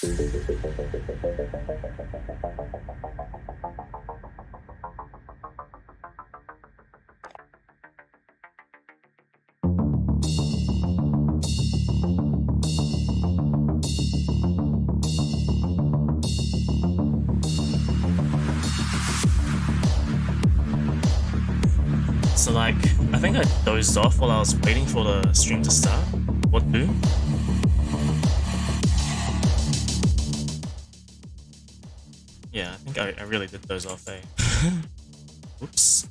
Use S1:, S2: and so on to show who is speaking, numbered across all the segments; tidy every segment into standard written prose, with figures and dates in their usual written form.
S1: So like, I think I dozed off while I was waiting for the stream to start. What do? Yeah, I think I really did doze off, eh? Whoops.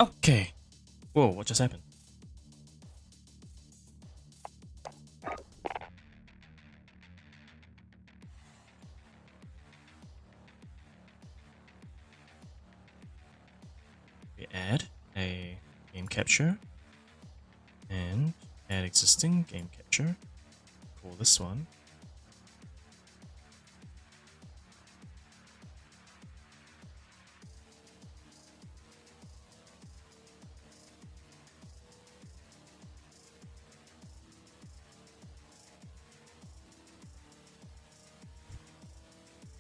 S1: Okay. Whoa, what just happened? We add a game capture and add existing game capture. Call this one.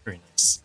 S1: Very nice.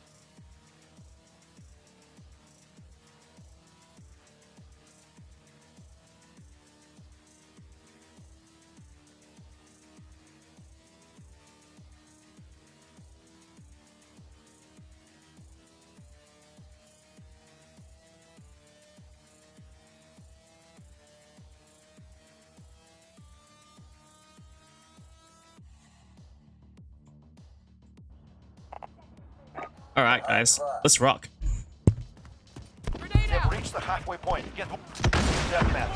S1: Alright guys, let's rock.
S2: They've reached the halfway point. Get deathmatch.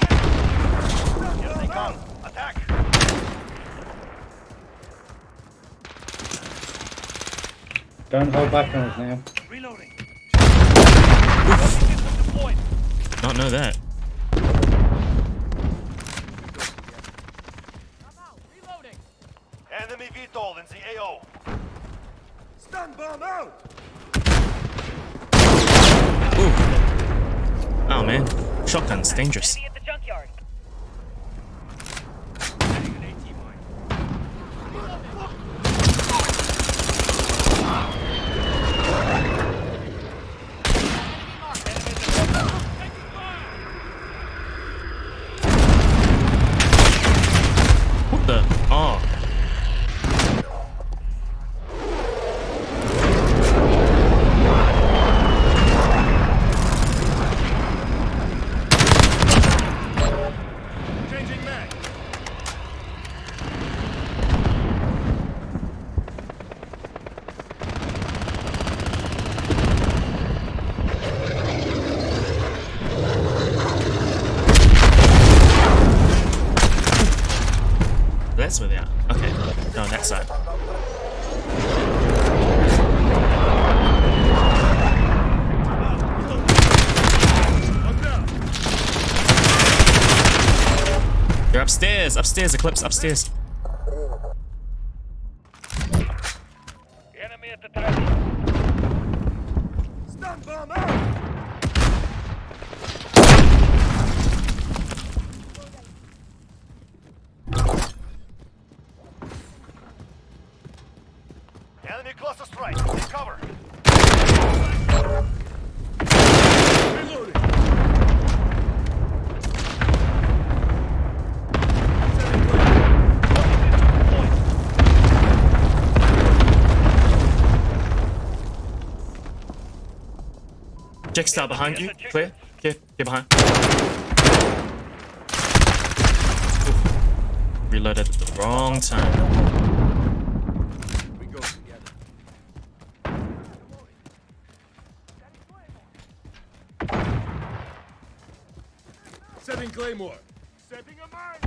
S2: Here they come. Attack!
S3: Don't hold back on us now.
S2: Reloading.
S1: Not know that.
S2: Enemy VTOL in the AO. Stun bomb out!
S1: Ooh. Oh man, shotgun's dangerous.
S4: Enemy at the junkyard.
S1: What the? Oh.
S2: Changing mag.
S1: That's where they are. Okay. No, on that side. They're upstairs! Upstairs, Eclipse, upstairs.
S2: Enemy at the target. Stun bomb out! Enemy cluster strike. Take cover. Reloading.
S1: Jackstar behind you. Clear. Get behind. Oof. Reloaded at the wrong time.
S2: We go together. Setting Claymore. Setting a mine.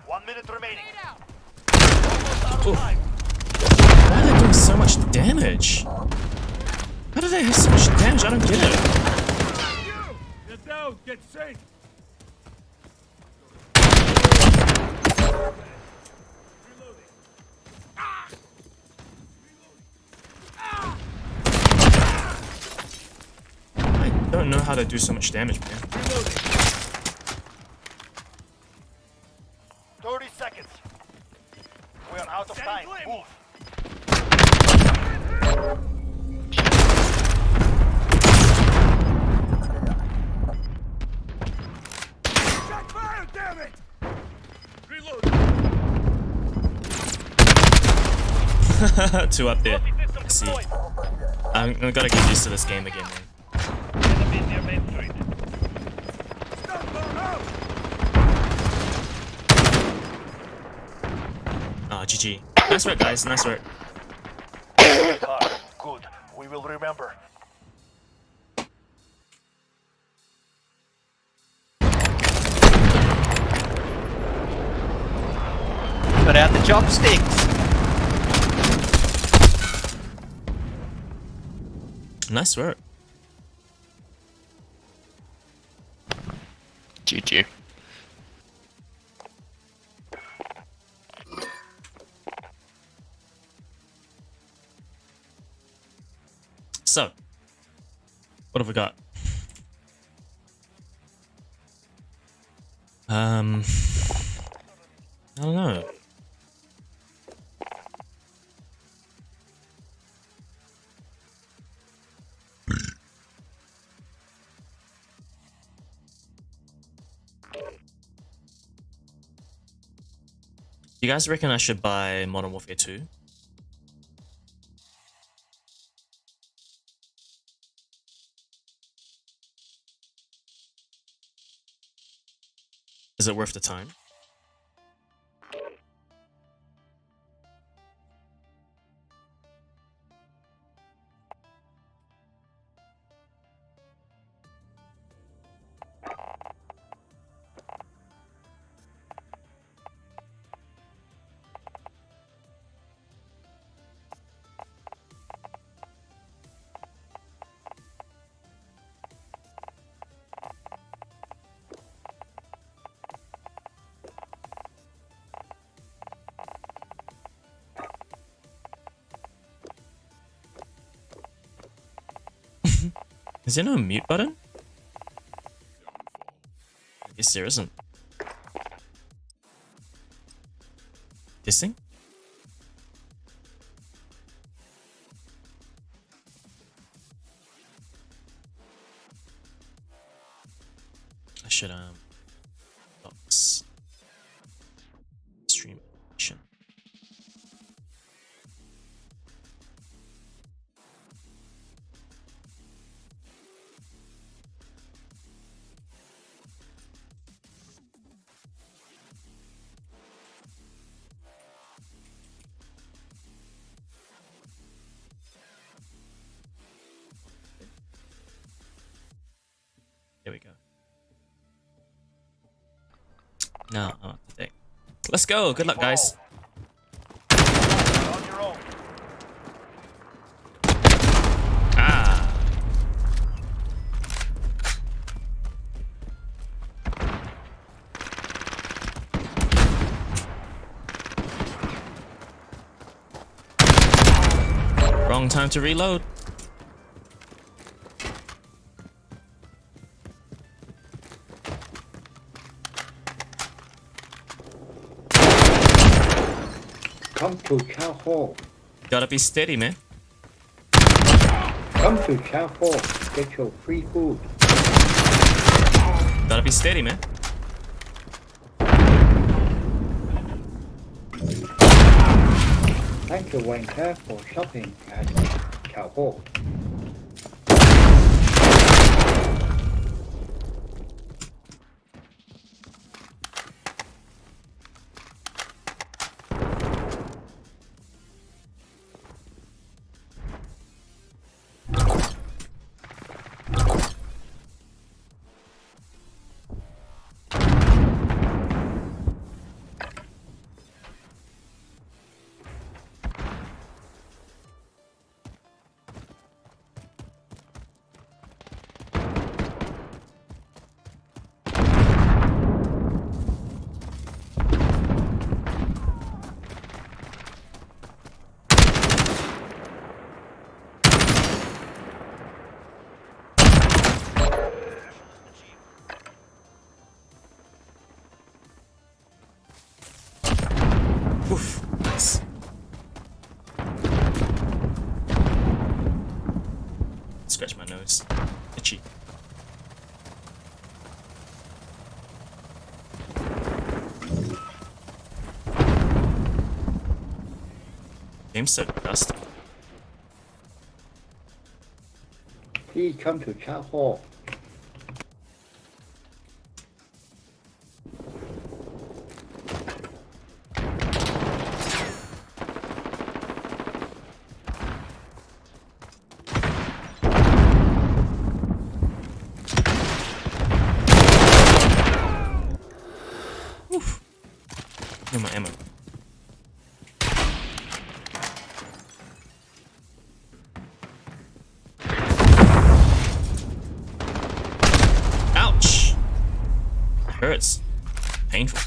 S2: 1 minute remaining. Almost out of time.
S1: Why are they doing so much damage? How do they have so much damage? I don't get it.
S2: Get down. Get safe. Reloading.
S1: don't know how to do so much damage, man.
S2: 30 seconds. We are out of time. Move. Check fire, damn it! Reload.
S1: 2 up there. Let's see. I'm gotta get used to this game again, man.
S2: Enemy near Main Street.
S1: Ah, GG. Nice work, guys. Nice work.
S2: Good. We will remember.
S4: Put out the chopsticks.
S1: Nice work.
S4: GG.
S1: So, what have we got? I don't know. You guys reckon I should buy Modern Warfare 2? Is it worth the time? Is there no mute button? I guess there isn't. This thing? I should box stream action. There we go. Now I'm up to date. Let's go. Good luck, guys.
S2: On your own.
S1: Ah. Wrong time to reload.
S3: Come to Cow Hall.
S1: Gotta be steady, man.
S3: Come to Cow Hall. Get your free food.
S1: Gotta be steady, man.
S3: Thank you, Wanker, for shopping at Cow Hall.
S1: Oof, nice. Scratch my nose. Itchy. Game's so dusty.
S3: Please come to chat hall.
S1: Oof. No my ammo. Ouch! Hurts. Painful.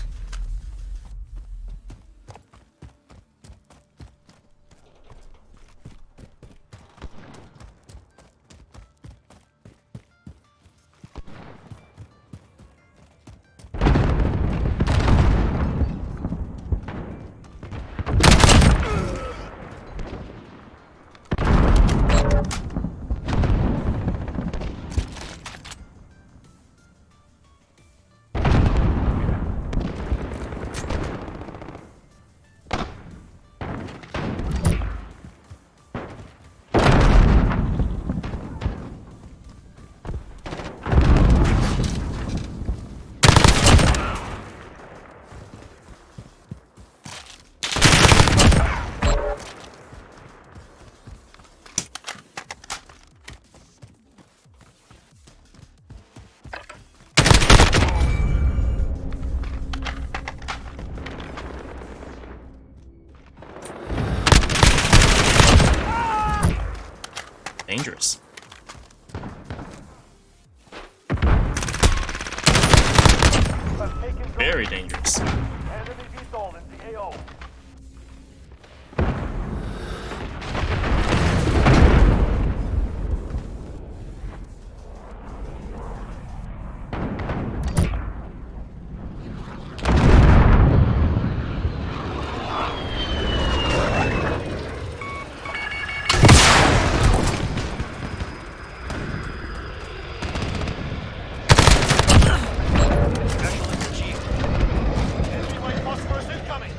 S1: Dangerous.
S2: I've taken
S1: Very dangerous.
S2: enemy VTOL in the AO. Excellent achieved. Enemy light phosphorus incoming.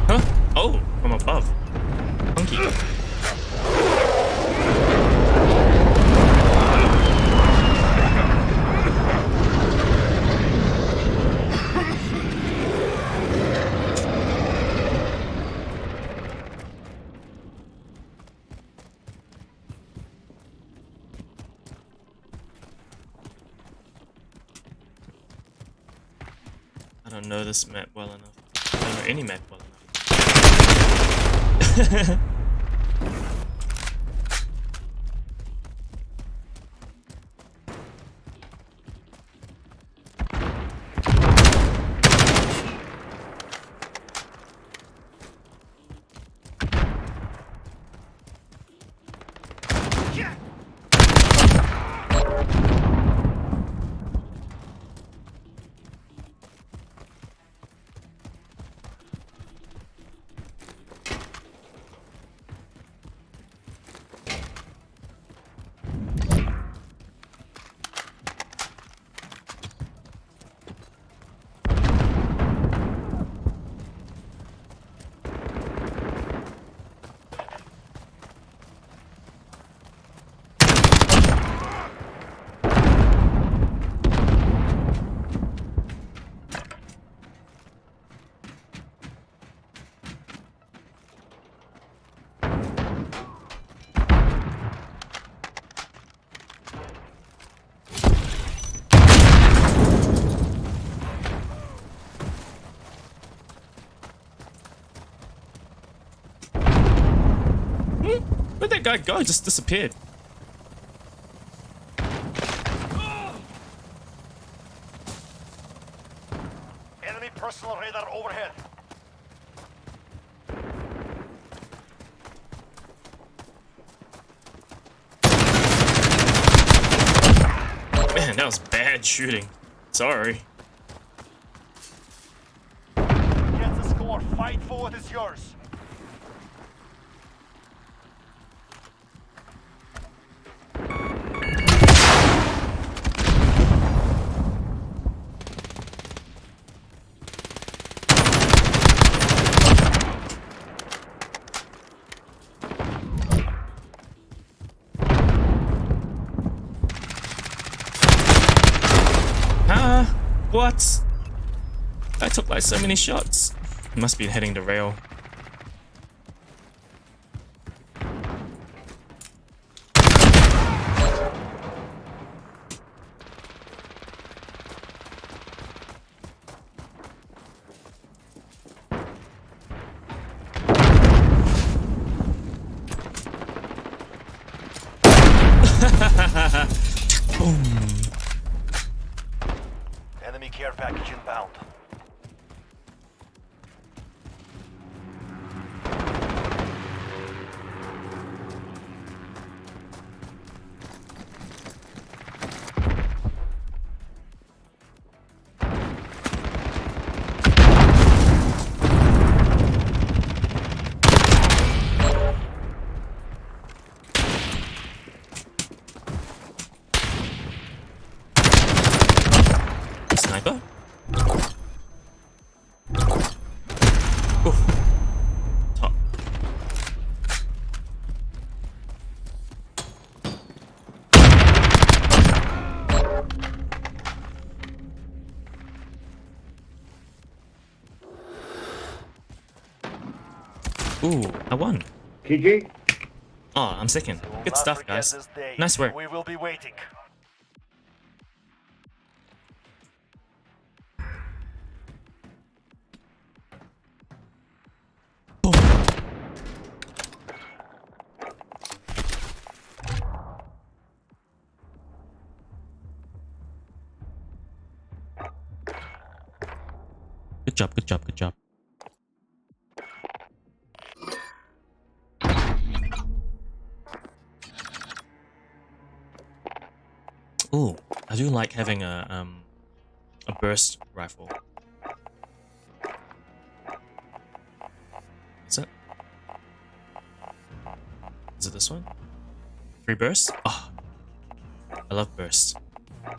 S1: Huh? Oh, from above. Funky. I don't know this map well enough. I don't know any map well enough. Where'd that guy go? Just disappeared.
S2: Personal radar overhead.
S1: Man, that was bad shooting. Sorry.
S2: Get the score. Fight for what is yours.
S1: What? I took like so many shots. Must be heading the rail. Boom.
S2: Enemy care package inbound.
S1: Sniper? Oof. Top. Ooh, I won.
S3: GG.
S1: Oh, I'm second.
S2: We will
S1: Good
S2: not
S1: stuff,
S2: forget
S1: guys.
S2: this day.
S1: Nice work.
S2: We will be waiting.
S1: Boom. Good job, good job, good job. Ooh, I do like having a burst rifle. Is it? Is it this one? 3 bursts? Oh, I love bursts. Have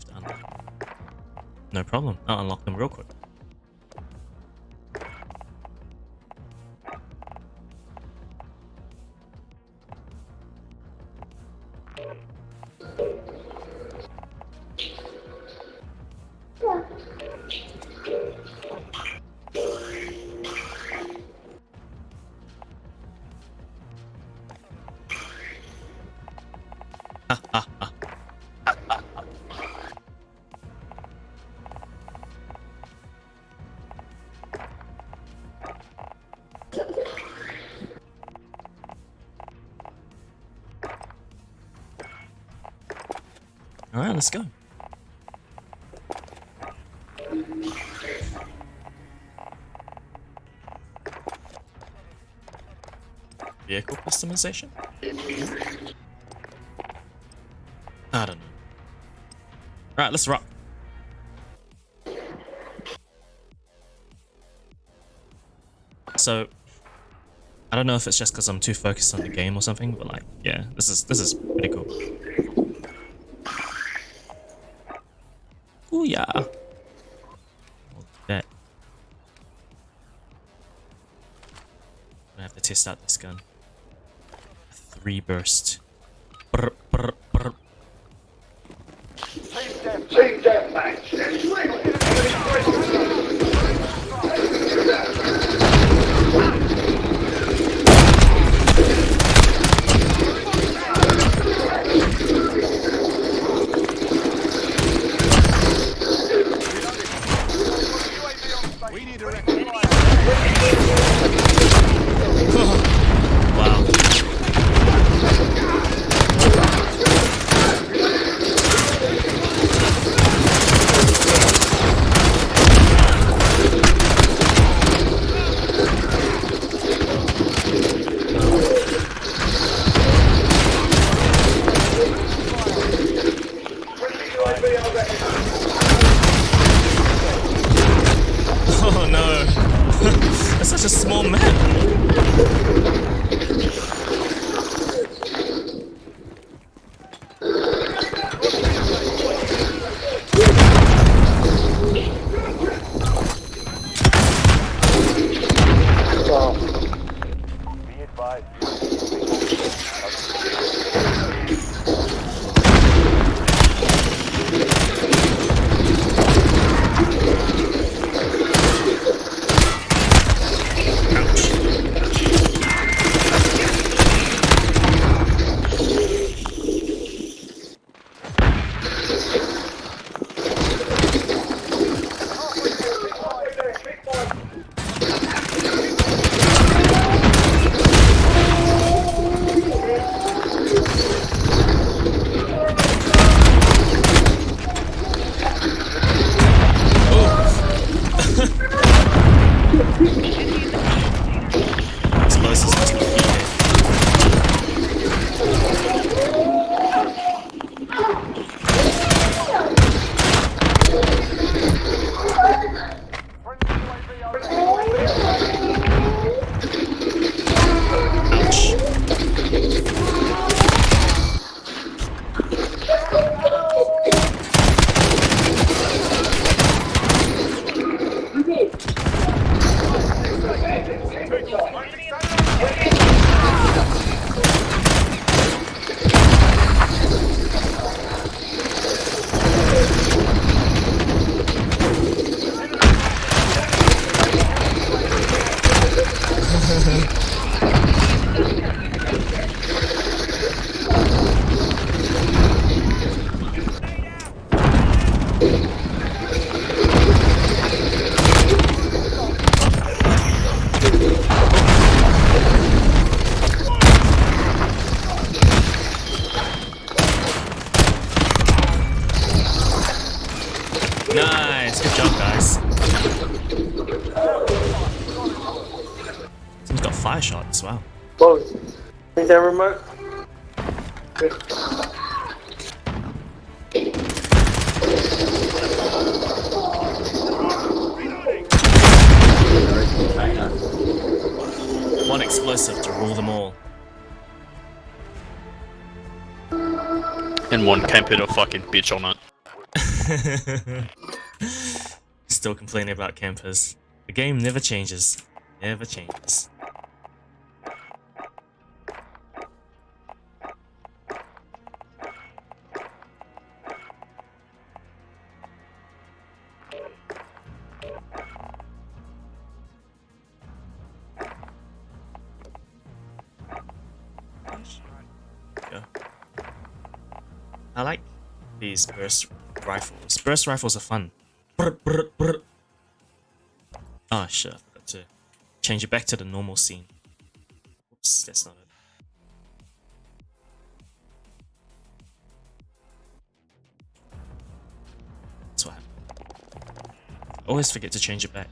S1: to unlock. No problem. I'll unlock them real quick. Alright, let's go. Vehicle customization? I don't know. Alright, let's rock. So, I don't know if it's just because I'm too focused on the game or something, but like, yeah, this is pretty cool. Ooh yeah. That. I'm gonna have to test out this gun. A 3 burst. Brr, brr, brr.
S3: Save that match.
S2: We need to rectify.
S1: Wow.
S2: advised,
S1: Explosives must be heated. Ouch. Nice, good job, guys. He's got 5 shots. Wow.
S5: Whoa, is that remote?
S1: One explosive to rule them all.
S4: And one camper to fucking bitch on it.
S1: Still complaining about campers. The game never changes. Never changes. Go. I like these burst rifles. Burst rifles are fun. Brr, brr, brr. Oh shit, I forgot to change it back to the normal scene. Oops, that's not it. That's what happened. Always forget to change it back.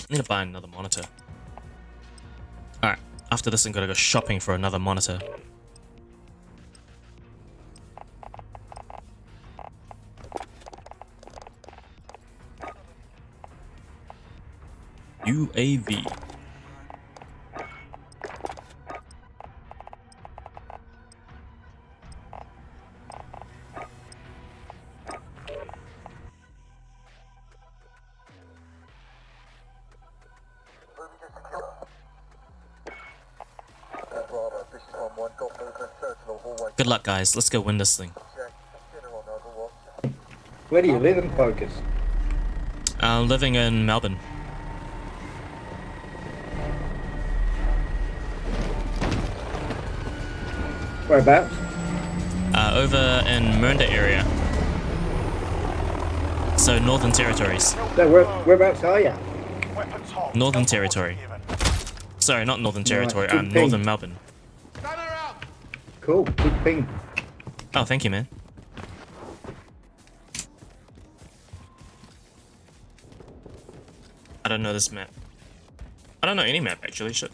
S1: I need to buy another monitor. Alright, after this I'm gonna go shopping for another monitor. UAV. Good luck, guys. Let's go win this thing.
S3: Where do you live in Focus?
S1: Living in Melbourne.
S3: Whereabouts?
S1: Over in Mernda area. So Northern Territories.
S3: No, whereabouts are you?
S2: weapons hot.
S1: Northern
S2: No
S1: Territory.
S2: given.
S1: Sorry, not Northern Territory.
S3: good thing.
S1: Northern Melbourne.
S3: Cool, good ping.
S1: Oh, thank you, man. I don't know this map. I don't know any map, actually. Shit.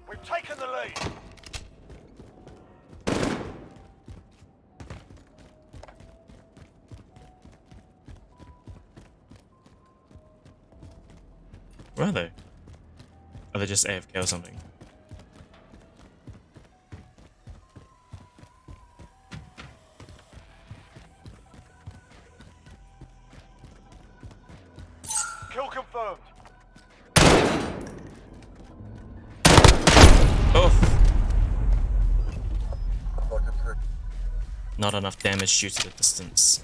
S2: We've taken the lead.
S1: Where are they? Are they just AFK or something? Not enough damage due to the distance.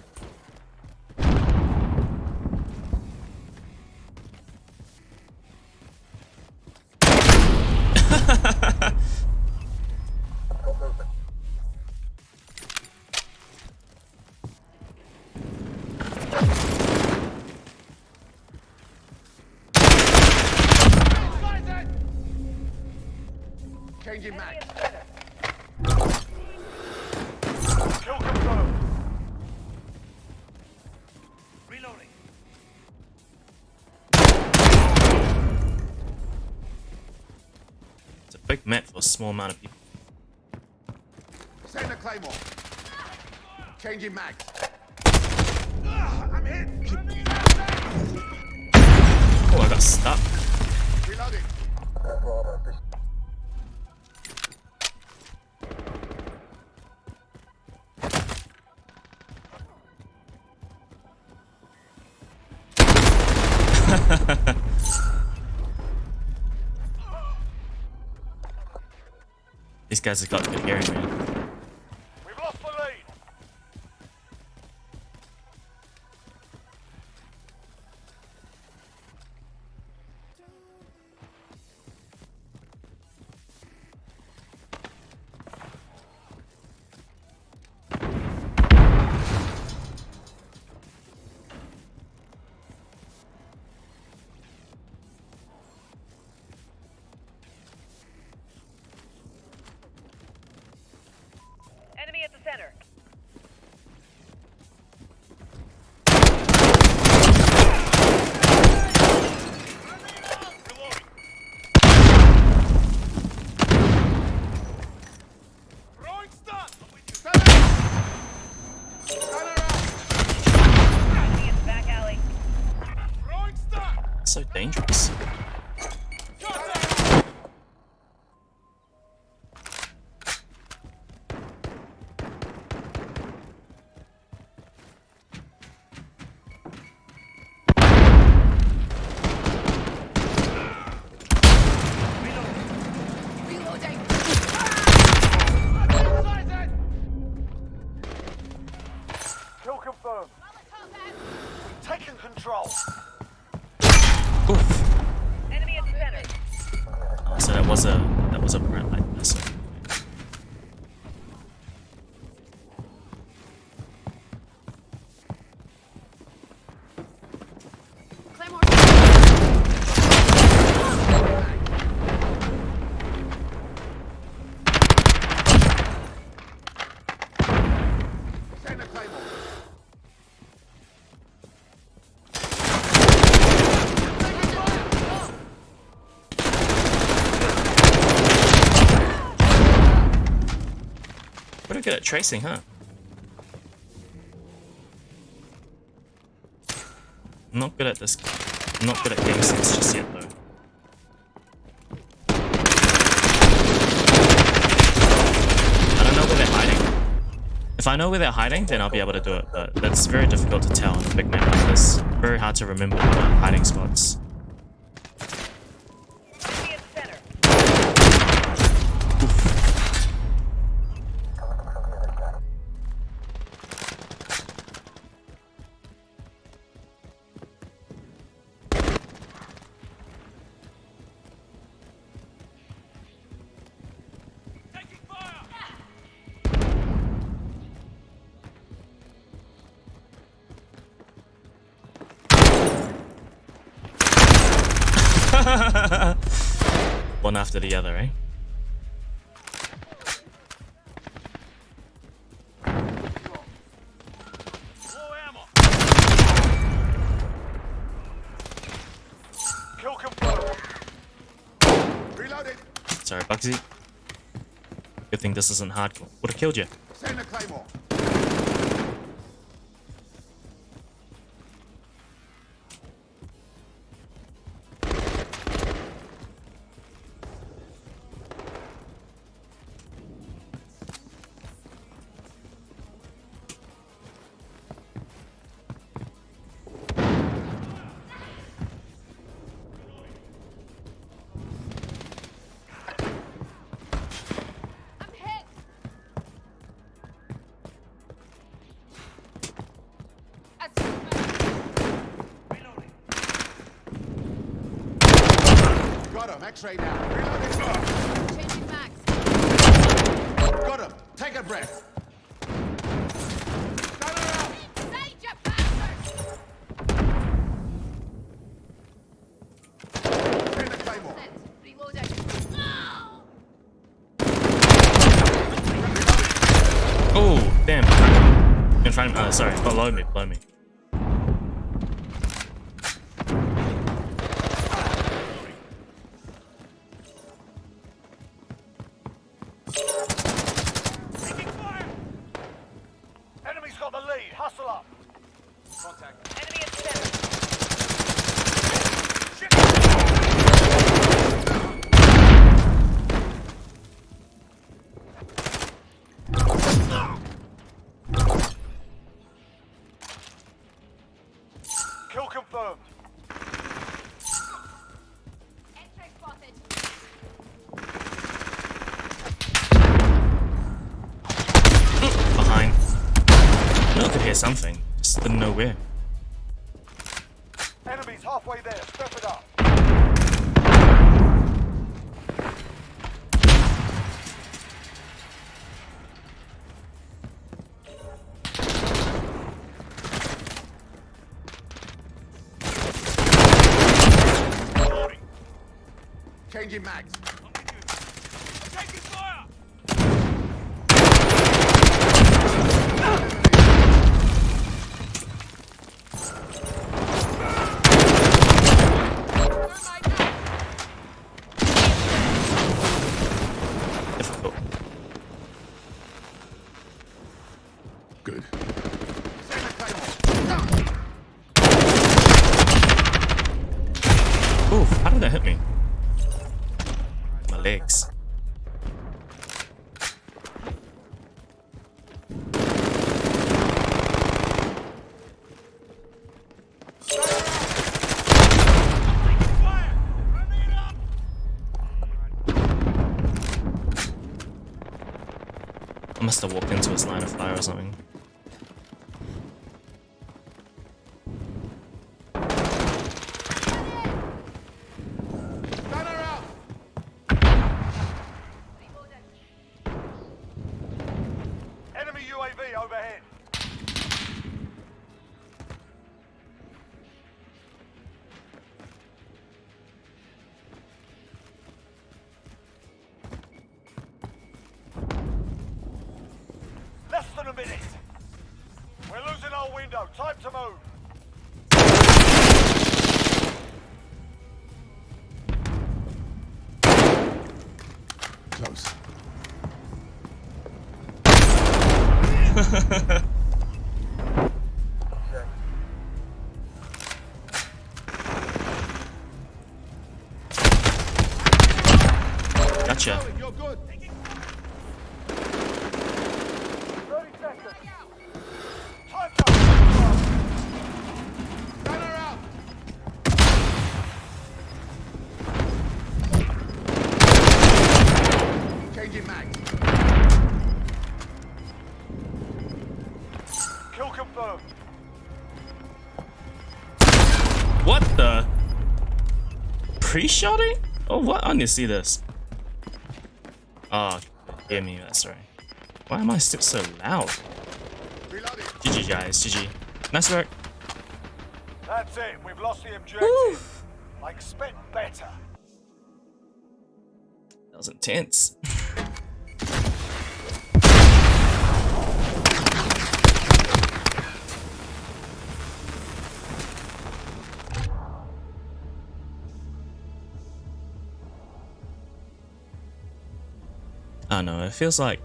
S6: Changing mag.
S2: Kill confirmed. Reloading.
S1: It's a big map for a small amount of people.
S6: Send a claymore. Changing mag. I'm hit.
S1: Oh, I got stuck.
S6: Reloading.
S1: These guys have got good hearing, man.
S2: We've lost the lead.
S7: Enemy at the center.
S2: Throwing stun.
S7: Enemy in the back alley.
S2: Throwing stun.
S1: So dangerous.
S2: Kill confirmed. We've taken control.
S1: Oof.
S7: Enemy at the center.
S1: Oh, so that was a brand like this.
S6: Send a claymore.
S1: Pretty good at tracing, huh? I'm not good at this. I'm not good at game sense just yet, though. I don't know where they're hiding. If I know where they're hiding, then I'll be able to do it, but that's very difficult to tell on a big map like this. Very hard to remember the hiding spots.
S7: Enemy at the center.
S2: Taking fire.
S1: One after the other, eh?
S2: Low ammo. Kill confirmed.
S6: Reloading.
S1: Sorry, Bugsy. Good thing this isn't hardcore. Would have killed you.
S6: Send a claymore. Max ray down. Reloading.
S8: Changing max.
S6: Got him. Take a breath. Stunner out.
S8: Danger, bastard!
S6: Send the claymore.
S8: Set. Reloading.
S1: Oh, damn. In front of me. Sorry, below me, below me.
S2: Enemy's got the lead. Hustle up.
S7: Enemy at center.
S2: Kill confirmed.
S8: X-ray spotted.
S1: Behind. I could hear something. Just didn't know where.
S2: Enemy's halfway there. Step it up.
S6: Changing mags.
S1: Difficult.
S6: Good. Send the claymore.
S1: Oof, how did that hit me? My legs. I must have walked into his line of fire or something.
S6: Stunner out.
S2: Enemy UAV overhead. Less than a minute. We're losing our window. Time to move.
S6: Close.
S1: Gotcha.
S6: You're good.
S2: 30 seconds. Time to
S6: Stunner out. Changing mags.
S2: kill confirmed.
S1: What the? Pre-shotting? Oh, what? I need to see this. Oh, hear me, that's right. Why am I still so loud?
S6: Reloading.
S1: GG, guys. GG. Nice work.
S2: That's it. We've lost the objective.
S1: Woo.
S2: I expect better.
S1: That was intense. I don't know, it feels like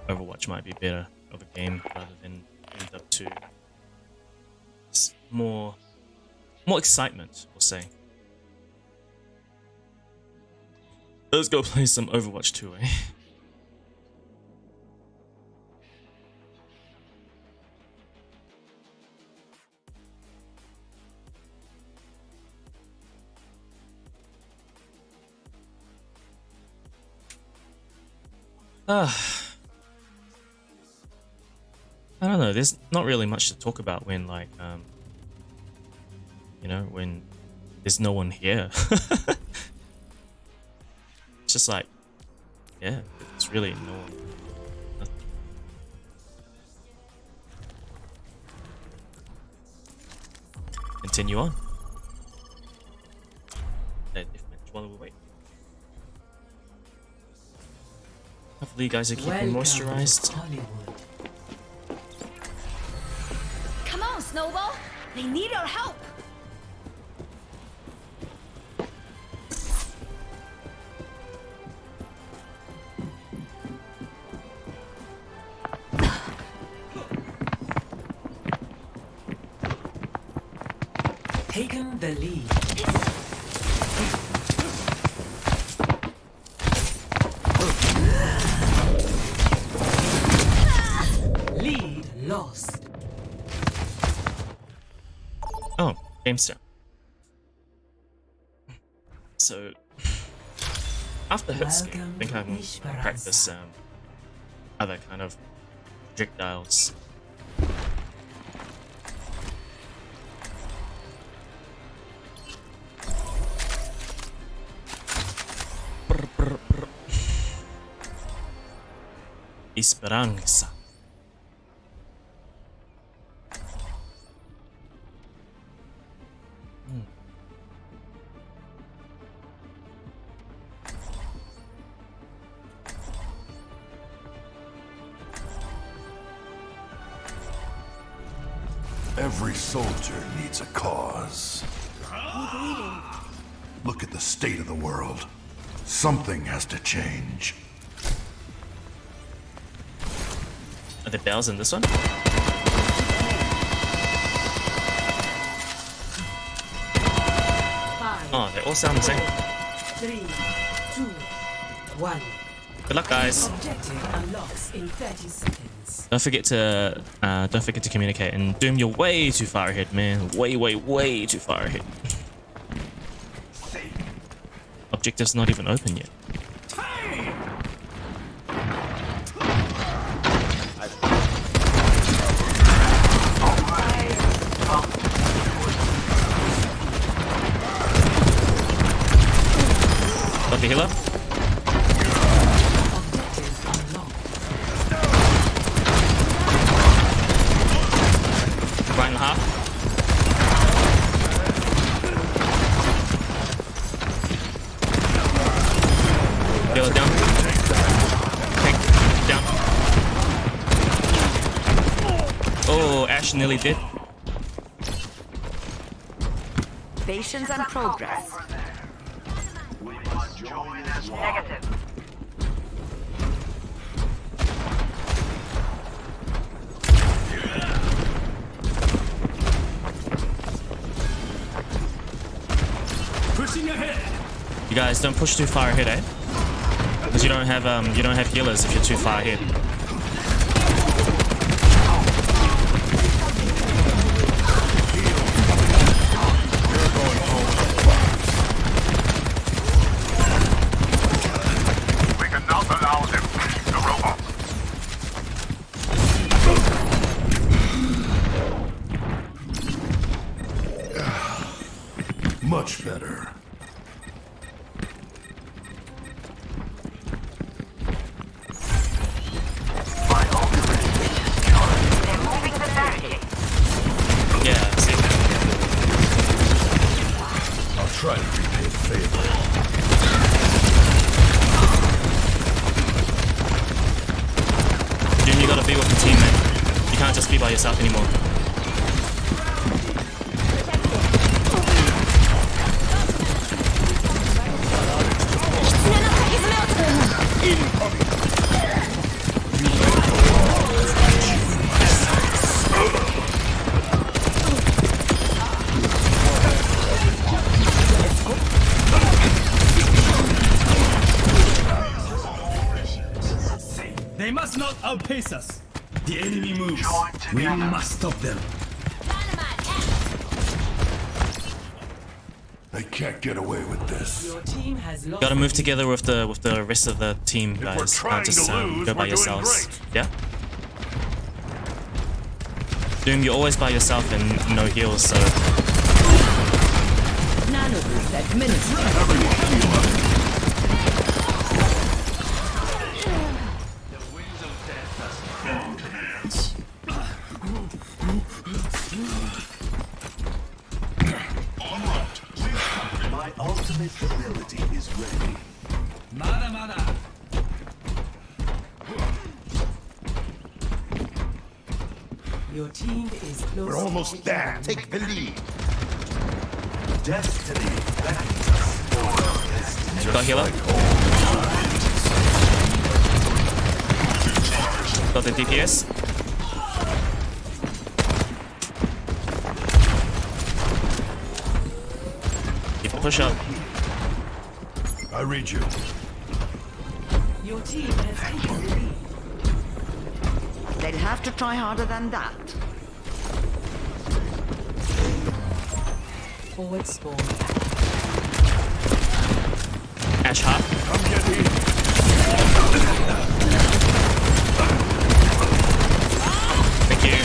S1: Overwatch might be better of a game rather than OW2. It's more excitement, we'll say. Let's go play some Overwatch 2, eh? I don't know, there's not really much to talk about when, like, you know, when there's no one here. It's just like, yeah, it's really no one. Continue on. While we wait. Hopefully you guys are keeping moisturized.
S8: Come on, Snowball. They need our help.
S9: Taken the lead. Lead lost.
S1: Oh, game start. So after hit skill, I think I can practice other kind of projectiles. Esperanza.
S10: Every soldier needs a cause. Look at the state of the world. Something has to change.
S1: Are there bells in this one? Oh, they all sound the same.
S9: 3, 2, 1.
S1: Good luck, guys.
S9: Objective unlocks in 30 seconds.
S1: Don't forget to communicate. And Doom, you're way too far ahead, man. Way too far ahead. Objective's not even open yet. Got the healer. Right in half. Healer down. Tank down. Oh, Ash nearly dead.
S7: Patience and progress. Negative.
S11: Pushing ahead.
S1: You guys don't push too far ahead, eh? Because you don't have healers if you're too far ahead.
S10: We cannot allow them. The robot. Much better.
S1: Yeah, see.
S10: I'll try to repay the favor.
S1: Doom, you gotta be with the team, man. You can't just be by yourself anymore.
S11: They must not outpace us. The enemy moves. We must stop them.
S10: They can't get away with this.
S9: Your team has lost.
S1: Gotta move together with the rest of the team,
S10: we're
S1: guys.
S10: trying
S1: Can't just
S10: to lose,
S1: go by
S10: we're doing
S1: yourselves.
S10: great.
S1: Yeah. Doom, you're always by yourself and no heals, so
S9: Nanoboost administered. Your team is close.
S6: We're almost there. Take the lead.
S1: Got healer. Got the DPS. Keep a push up.
S10: I read you.
S9: Your team has taken the lead.
S7: They'll have to try harder than that.
S9: Forward spawn.
S1: Ash hot.
S10: Come get me.
S1: Thank you.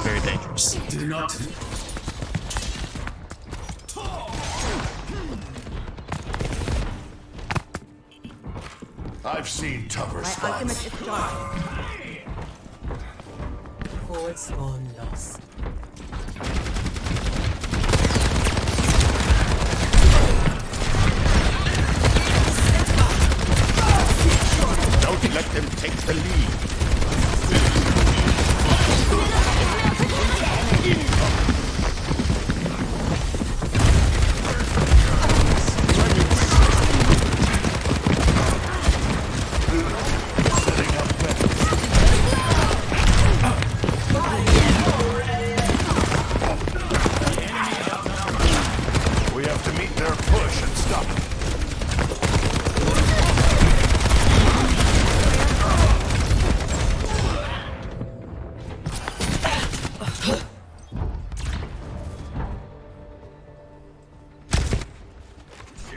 S1: Very dangerous.
S11: Do not.
S10: I've seen tougher
S7: My ultimate
S10: spots.
S7: is charged.
S9: Forward spawn lost.
S6: Don't let them take the lead.
S10: We have to meet their push and stop it.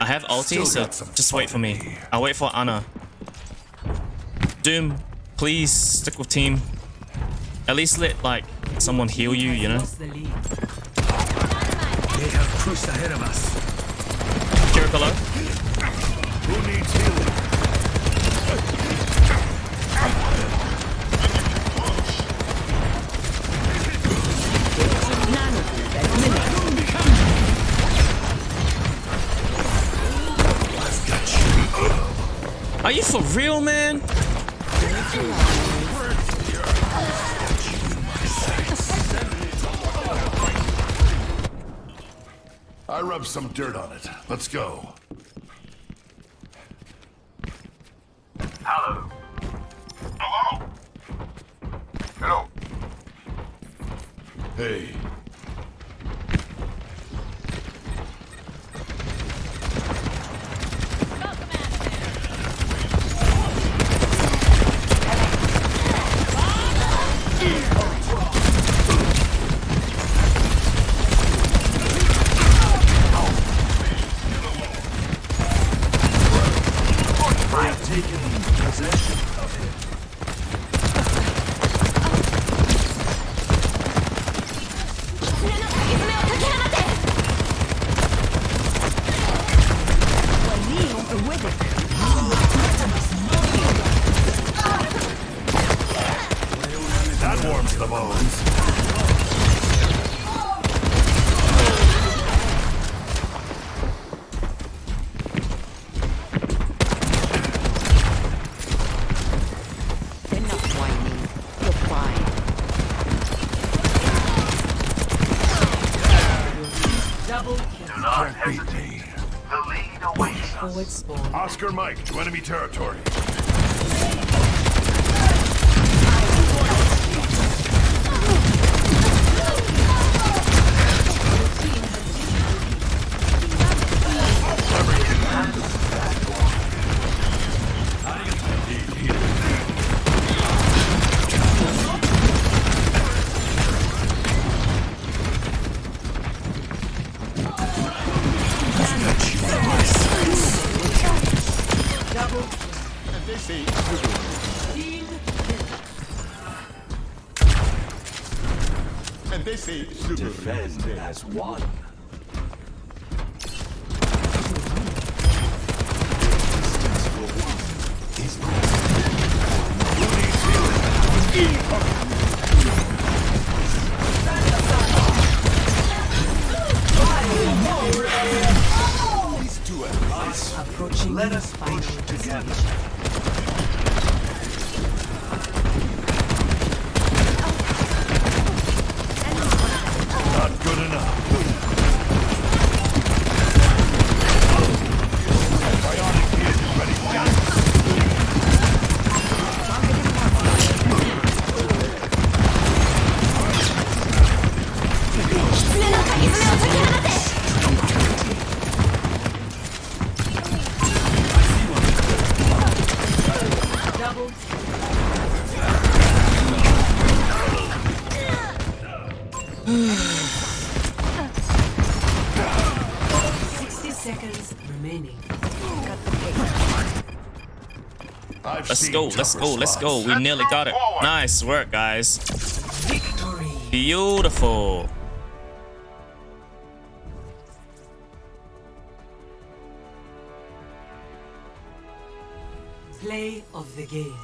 S1: I have ulti,
S10: Still
S1: so
S10: got some
S1: just wait for me.
S10: fun.
S1: I'll wait for Ana. Doom, please stick with team. At least let like someone heal you, you know?
S9: Lost the lead.
S11: They have pushed ahead of us.
S1: Jericho low.
S10: Who needs healing?
S1: Are you for real, man?
S10: I rubbed some dirt on it. Let's go.
S2: Hello. Hello. Hello.
S10: Hey. That warms the bones.
S7: Enough whining. You're fine.
S9: Double kill.
S10: Can't beat me.
S2: The lead awaits us.
S9: Forward spawn.
S10: Oscar Mike to enemy territory.
S6: And they say super.
S11: as one.
S9: Approaching Let us push together.
S10: Not good enough. Bionic kid is ready.
S9: Double. 60 seconds remaining.
S1: Let's go, let's go, let's go. We nearly got it. Nice work, guys.
S9: Victory.
S1: Beautiful.
S9: Play of the game.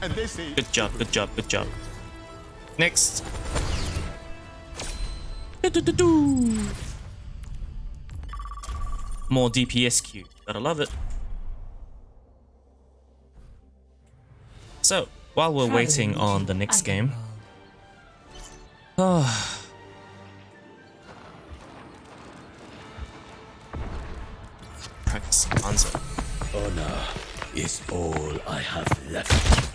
S6: And they say
S1: Good job, good job, good job. Next. Do-do-do-do. More DPS Q. Gotta love it. So, while we're waiting on the next game. Practicing Hanzo.
S11: Honor is all I have left.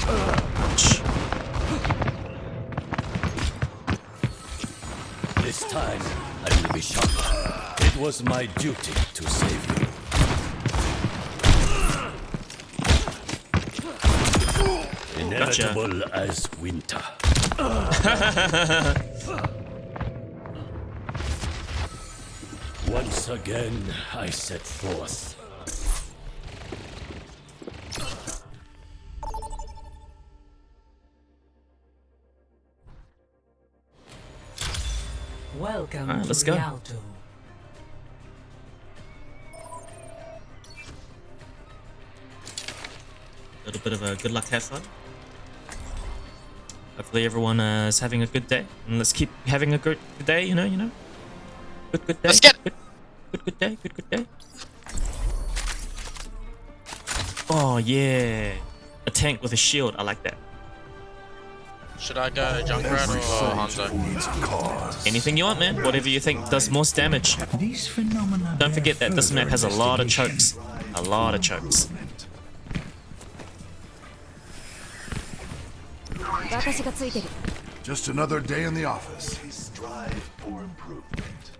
S1: Ouch.
S11: This time, I will be shot. It was my duty to save you. Inevitable as winter. Once again, I set forth.
S9: Welcome
S1: Alright, let's
S9: to
S1: go.
S9: Rialto.
S1: A little bit of a good luck, have fun. Hopefully everyone is having a good day. And let's keep having a good day, you know? Good day.
S4: Let's get-
S1: good day, good day. Oh, yeah. A tank with a shield, I like that.
S4: Should I go Junkrat or Hanzo?
S1: Anything you want, man. Whatever you think does most damage.
S6: these phenomena.
S1: Don't forget that this map has a lot of chokes. A lot of chokes.
S10: Just another day in the office.
S6: Strive for improvement.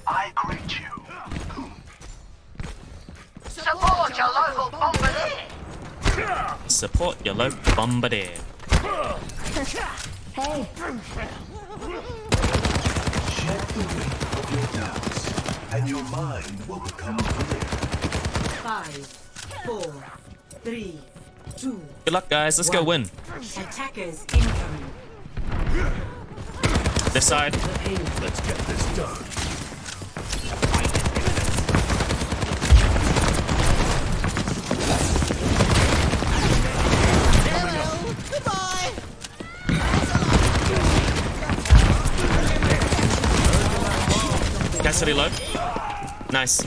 S6: I greet you.
S7: Support your local bombardier.
S1: Support your local bombardier.
S8: Hey,
S6: Shed the weight of your doubts, and your mind will become clear.
S9: 5, 4, 3, 2.
S1: Good luck, guys. Let's go win.
S9: Attackers incoming.
S1: This side.
S6: Let's get this done.
S1: Cassidy low. Nice.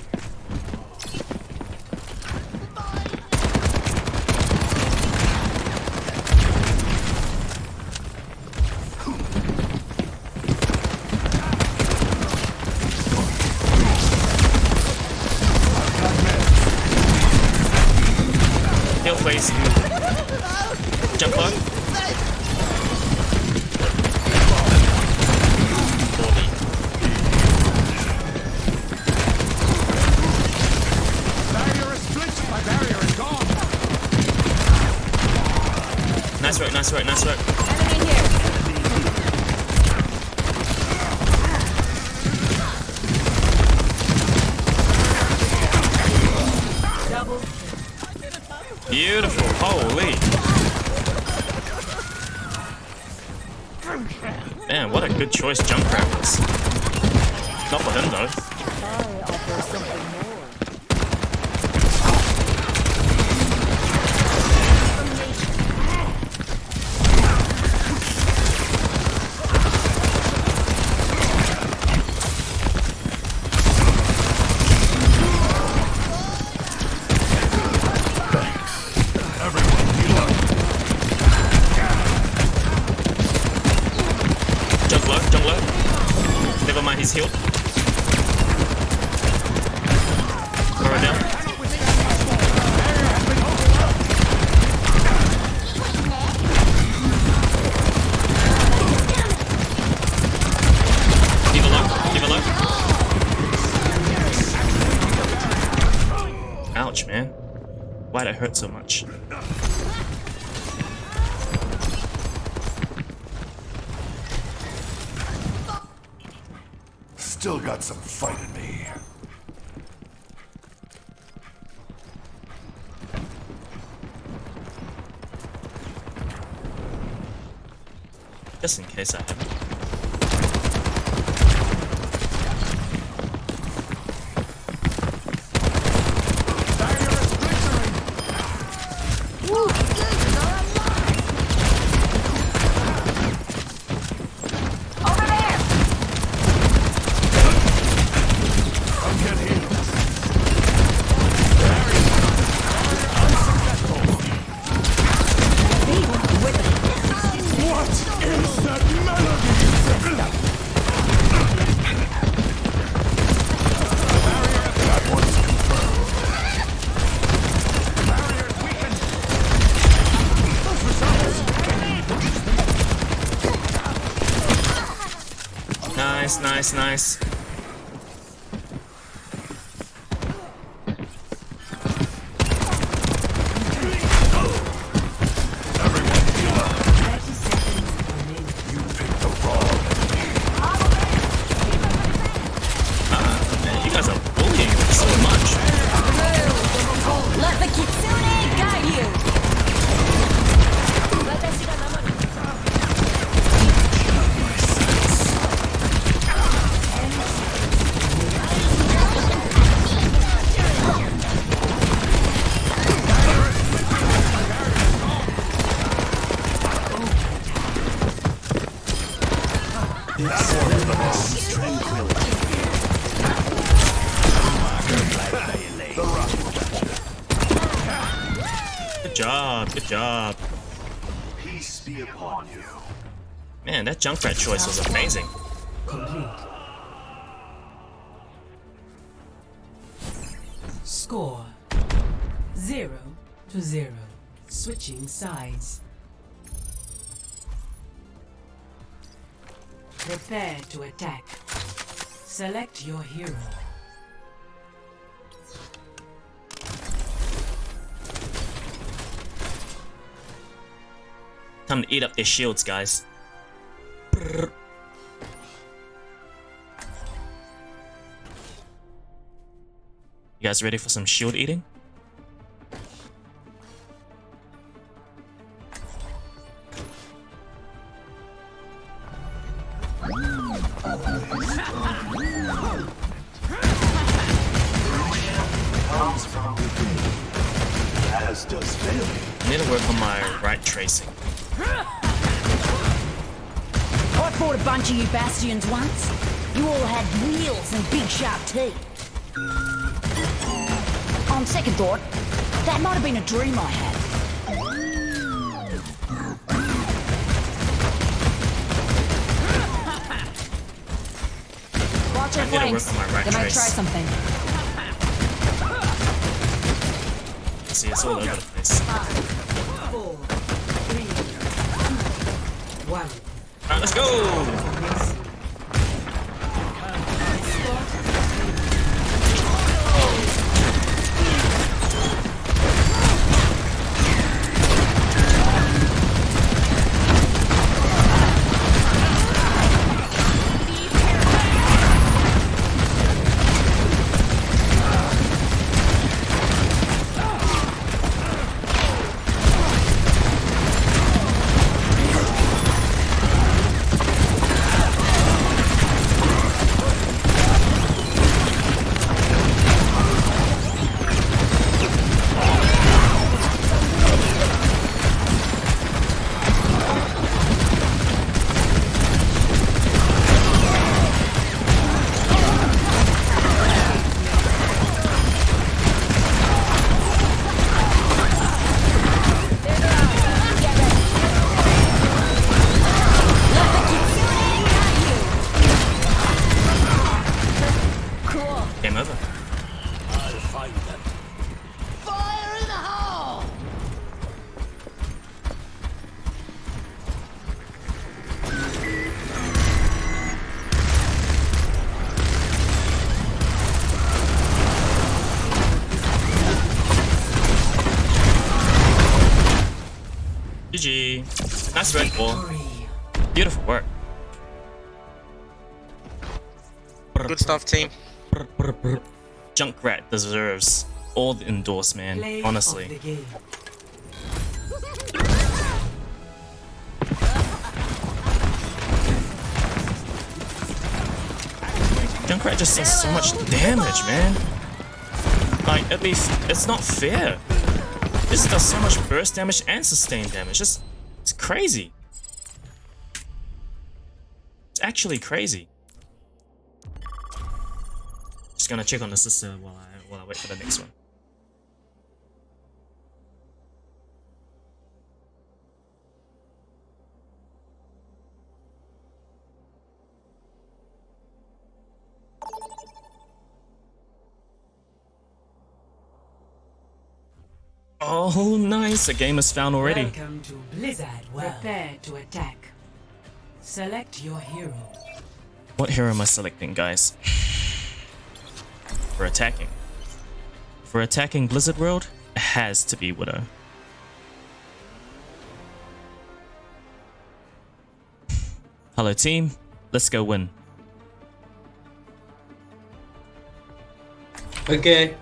S1: Heal, please. Jump low.
S6: Barrier is split. My barrier is gone.
S1: Nice work, nice work, nice work.
S8: enemy here.
S9: Double.
S1: Beautiful. Holy. Man, what a good choice Junkrat was. Not for him though. He's healed. Throw it down. Leave alone. Leave alone. Ouch, man. Why'd it hurt so much?
S10: Still got some fight in me.
S1: Just in case I have. Nice, nice, nice. Man, you guys are bullying me so much.
S8: Let the kitsune guide you.
S1: Good job, good job.
S6: Peace be upon you.
S1: Man, that Junkrat choice was amazing.
S9: Complete. Score 0-0. Switching sides. Prepare to attack. Select your hero.
S1: Time to eat up their shields, guys. Brrr. You guys ready for some shield eating?
S6: As does failure.
S1: I need to work on my right tracing.
S7: I fought a bunch of you bastions once. You all had wheels and big sharp teeth. On second thought, that might have been a dream I had. Watch your
S1: I need to work
S7: flanks.
S1: on my right
S7: They might
S1: trace.
S7: try something.
S1: See, it's all over the place.
S9: 5, 4, 3, 2, 1.
S1: Alright, let's go! GG. Nice red ball. Beautiful work.
S12: Good stuff, team.
S1: Junkrat deserves all the endorse, man. Honestly. Junkrat just does so much damage, man. Like, it's not fair. This does so much burst damage and sustained damage. It's crazy. It's actually crazy. Just gonna check on the sister while I wait for the next one. Oh, nice! A game is found already.
S9: Welcome to Blizzard World. Prepare to attack. Select your hero.
S1: What hero am I selecting, guys? For attacking. For attacking Blizzard World, it has to be Widow. Hello team, let's go win.
S5: Okay.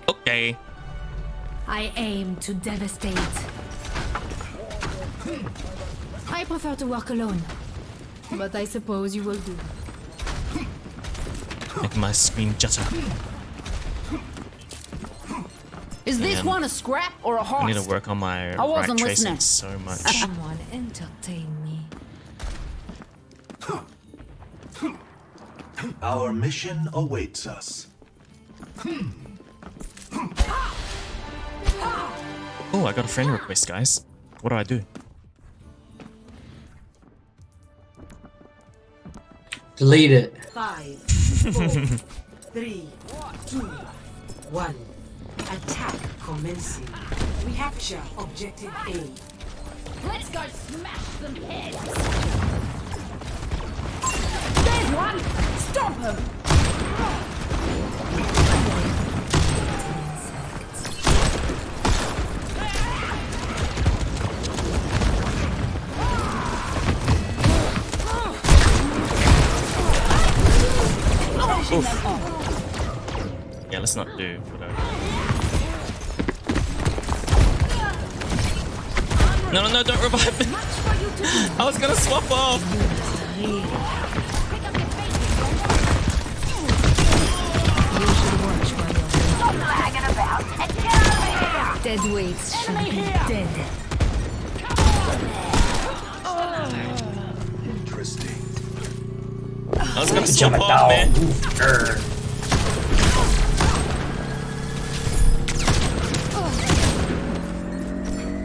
S1: Okay.
S8: I aim to devastate. I prefer to work alone, but I suppose you will do.
S1: Make my screen jutter.
S7: Is this one a scrap or a horse?
S1: I need to work on my right tracing so much.
S8: Someone entertain me.
S6: Our mission awaits us.
S1: Oh, I got a friend request, guys. What do I do?
S5: Delete it.
S9: 5, 4, 3, 2, 1. Attack commencing. Recapture objective A.
S8: Let's go smash some heads!
S7: There's one! Stop him!
S1: Oof. Yeah, let's not do Widow. No, no, don't revive me! I was gonna swap off!
S8: Dead weights should be dead.
S6: Interesting.
S1: I was gonna jump off, man.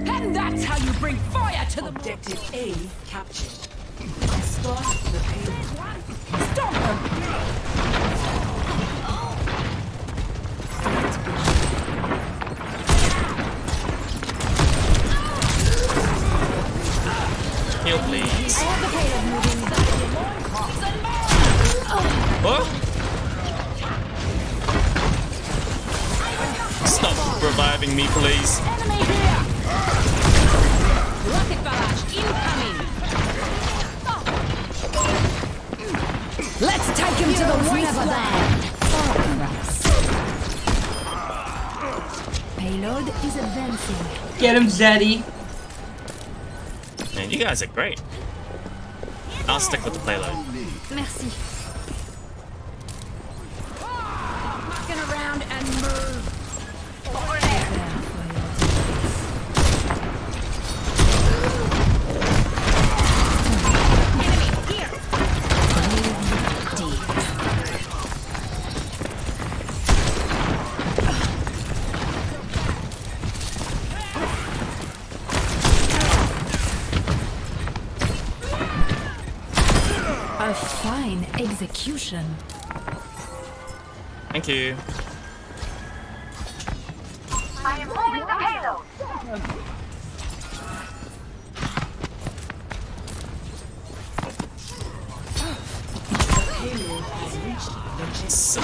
S7: And that's how you bring fire to the
S9: Objective A captured. Escort the payload.
S7: Stop him!
S1: Heal, please. What? Stop reviving me, please.
S7: Enemy here! Rocket barrage incoming! Let's take him to the wasteland!
S8: Payload is advancing.
S5: Get him, Zeddy.
S1: Man, you guys are great. I'll stick with the payload.
S8: Merci.
S7: Mucking around and move! Over there! Enemy here!
S8: A fine execution.
S1: Thank you.
S2: I am moving the payload.
S9: Payload has reached the chest.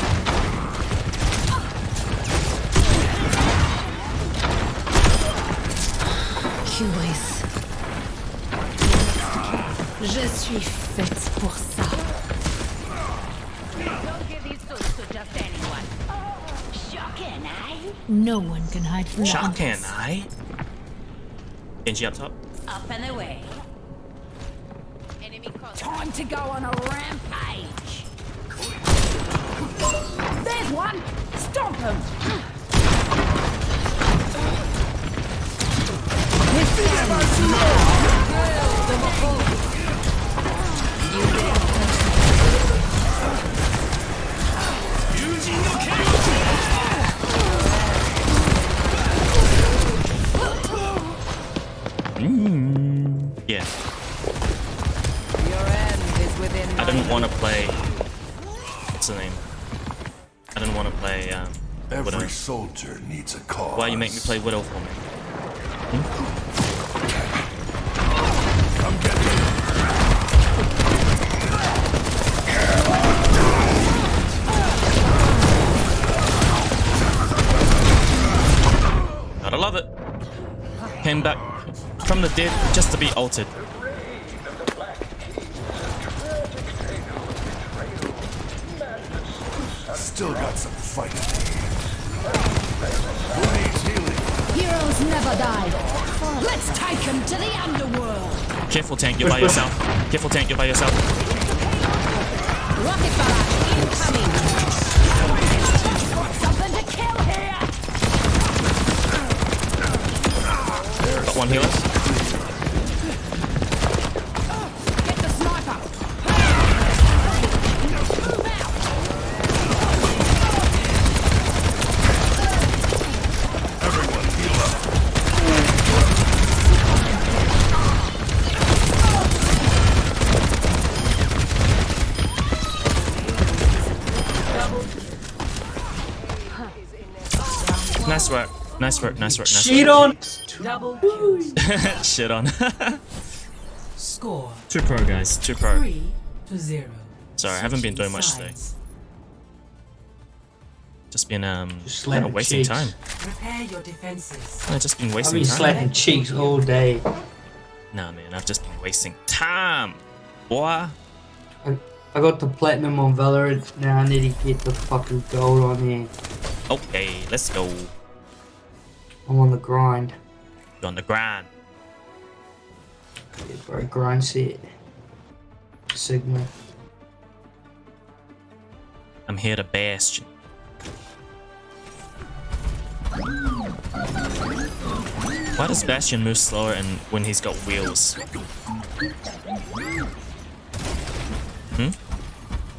S8: Curious. Je suis faite pour ça.
S7: Don't give these tools to just anyone. Shocking, eh?
S8: No one can hide from the
S1: Shot can
S8: hunters.
S1: I? Genji up top.
S7: Up and away. Enemy time to go on a rampage. There's one. Stomp him.
S1: Yeah.
S7: Your end is within
S1: I didn't want to play. What's the name? I didn't want to play. Widow.
S6: Every soldier needs a cause.
S1: Why you make me play Widow for me?
S6: Come get me.
S1: Gotta love it. Came back from the dead just to be altered.
S6: Still got some fighting. Who needs healing?
S8: Heroes never die.
S7: Let's take him to the underworld.
S1: Careful, tank, you're by yourself. Careful, tank, you're by yourself.
S7: Rocket barrage incoming. Something to kill here.
S1: Got one healer.
S7: Get the sniper.
S6: Everyone heal up.
S1: Nice work. Nice work. Nice work. Nice
S5: Shit
S1: work.
S5: on.
S9: Double kills.
S1: Shit on.
S9: Score
S1: Too pro, guys. Too pro.
S9: 3-0.
S1: Sorry, I haven't been doing much today.
S9: Sides.
S1: Just been
S5: slapping
S1: wasting
S5: cheeks.
S1: time.
S9: Prepare your defenses.
S1: I've just been
S5: I've
S1: wasting
S5: been
S1: time.
S5: slapping cheeks all day.
S1: Nah, man, I've just been wasting time, boy.
S5: I got the platinum on Valorant. Now I need to get the fucking gold on here.
S1: Okay, let's go.
S5: I'm on the grind.
S1: You're on the grind.
S5: Yeah, bro, grind set. Signal.
S1: I'm here to Bastion. Why does Bastion move slower and when he's got wheels?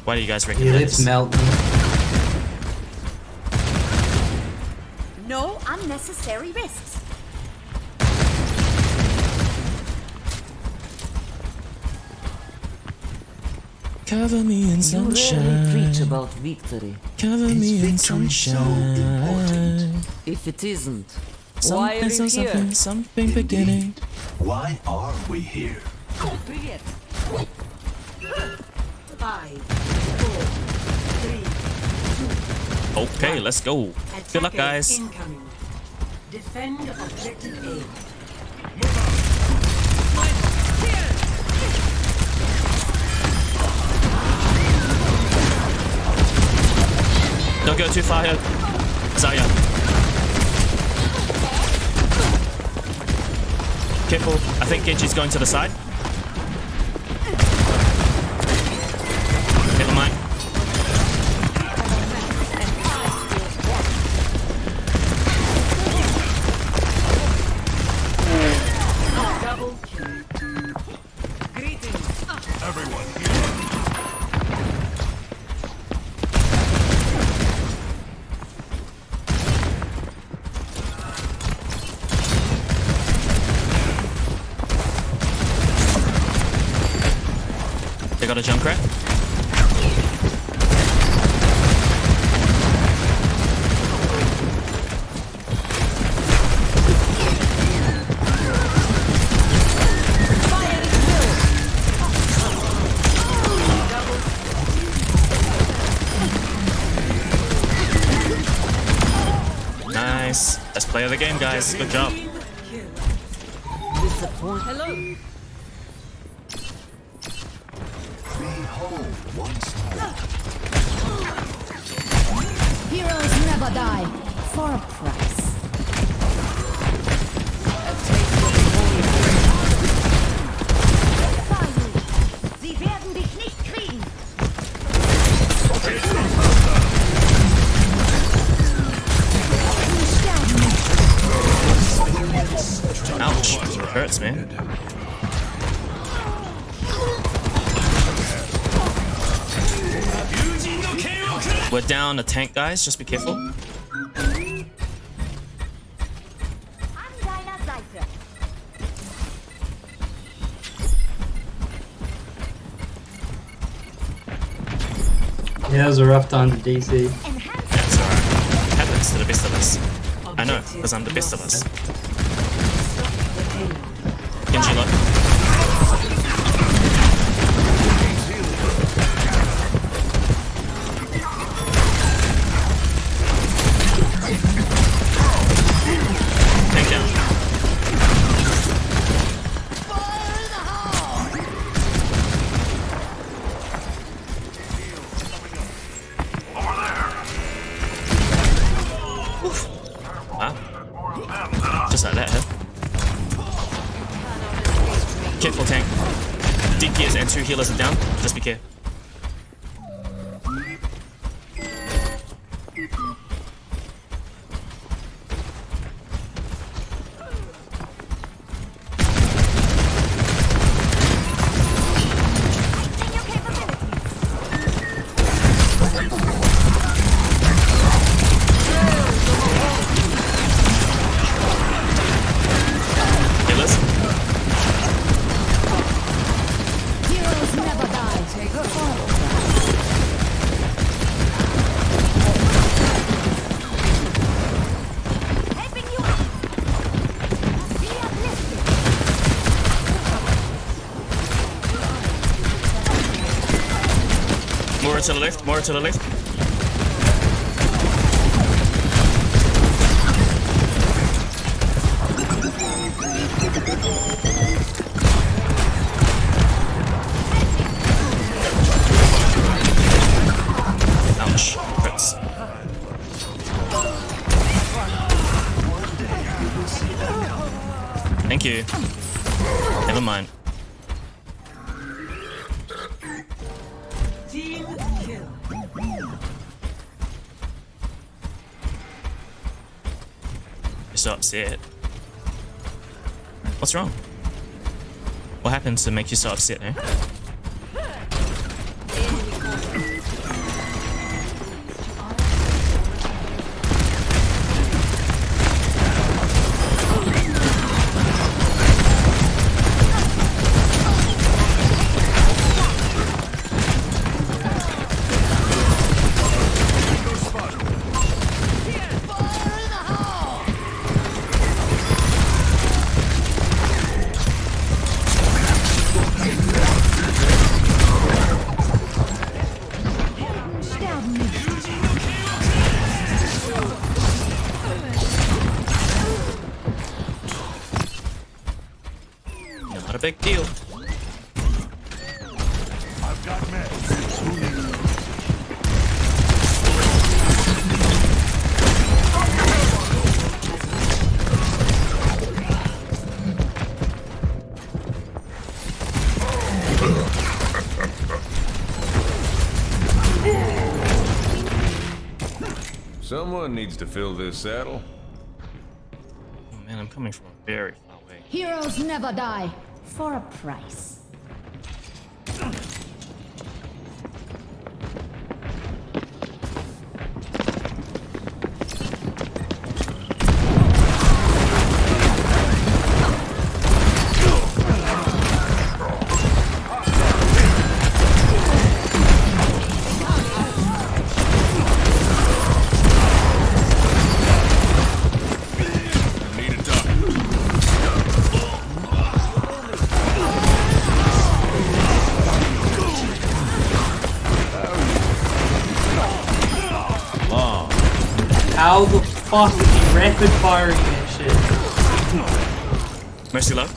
S1: Why do you guys reckon
S5: Yeah,
S1: that
S5: let's
S1: is?
S5: melt me.
S7: No unnecessary risks.
S1: Cover me in sunshine.
S13: About victory.
S1: Cover me in
S6: victory so
S1: sunshine.
S13: If it isn't, why are
S1: Something,
S13: you here?
S1: something, something beginning.
S6: Why are we here?
S9: Привет. 5, 4, 3.
S1: Okay, let's go. Good luck,
S9: Attackers
S1: guys.
S9: Incoming. Defend objective A.
S1: Don't go too far here. Zarya. Careful. I think Genji's going to the side. Never mind.
S9: Double kill. Greetings.
S6: Everyone heal up.
S1: They got a jump crack. Nice. Best play of the game, guys. Good job.
S9: Hello.
S6: home once more.
S7: Heroes never die. For a price. Sie werden dich nicht kriegen.
S1: Ouch. Hurts, man. We're down a tank, guys. Just be careful.
S7: An deiner Seite.
S5: Yeah, it was a rough time to DC.
S1: It's alright. Happens to the best of us. I know, because I'm the best of us. Genji low. Tank down. Wow. Just like that, huh? Careful, tank. DPS and 2 healers are down. Just be careful. Healers.
S7: Heroes never die. Take a fall. Helping you up. Be uplifted.
S1: More to the left, more to the left. Ouch. Hurts. Thank you. Never mind.
S9: Team kill.
S1: You're so upset. What's wrong? What happened to make you so upset, eh?
S7: Sterben nicht.
S1: Not a big deal.
S10: I've got meds. Who needs them?
S14: Someone needs to fill this saddle.
S1: Oh man, I'm coming from a very far away.
S7: Heroes never die. For a price.
S14: Need a doctor.
S5: How the fuck is he rapid firing that shit?
S1: Mercy low.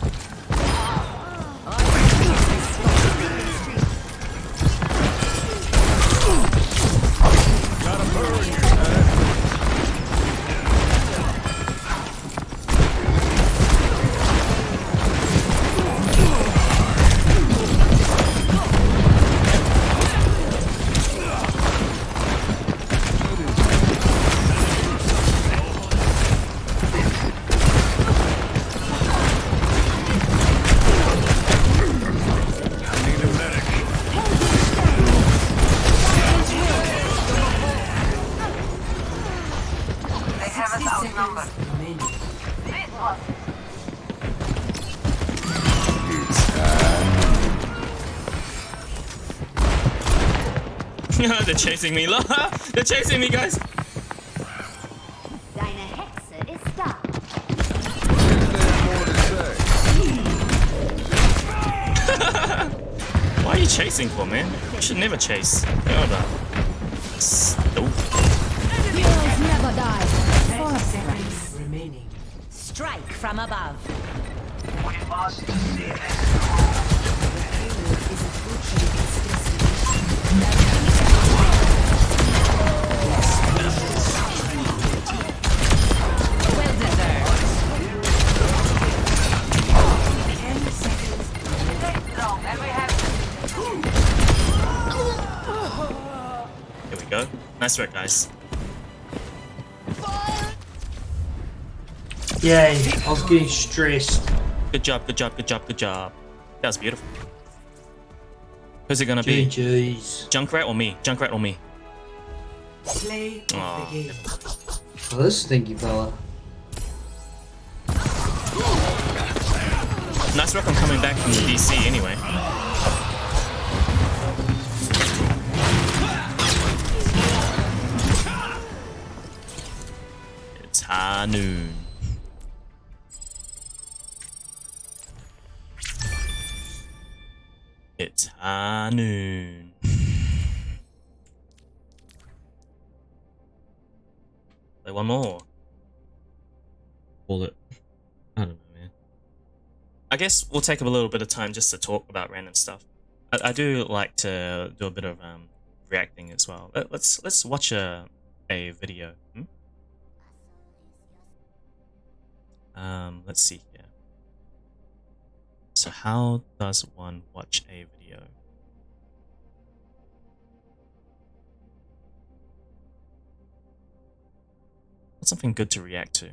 S1: They're chasing me. Look, they're chasing me, guys.
S7: Deine Hexe ist da.
S1: Why are you chasing for, man? You should never chase. Hold up.
S8: Heroes never die.
S9: 30 seconds remaining.
S7: Strike from above.
S6: We must
S7: Well deserved.
S9: 10 seconds.
S1: Here we go. Nice work, guys.
S5: Yay, I was getting stressed.
S1: Good job, good job, good job, good job. That was beautiful. Who's it gonna be?
S5: GG's.
S1: Junkrat or me? Junkrat or me?
S9: Play of
S1: Aw.
S9: the game.
S5: Oh, this stinky fella.
S1: Nice work on coming back from the DC anyway. It's high noon. It's high noon. Play one more. Call it. I don't know, man. I guess we'll take a little bit of time just to talk about random stuff. I do like to do a bit of reacting as well. Let's watch a video. Let's see here. So how does one watch a video? What's something good to react to?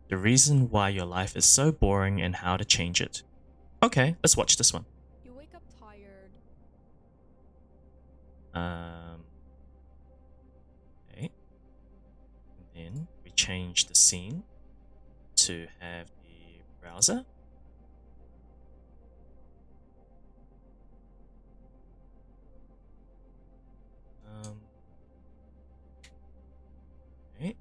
S1: The reason why your life is so boring and how to change it. Okay, let's watch this one.
S8: You wake up tired.
S1: Okay. And then we change the scene to have the browser. Okay.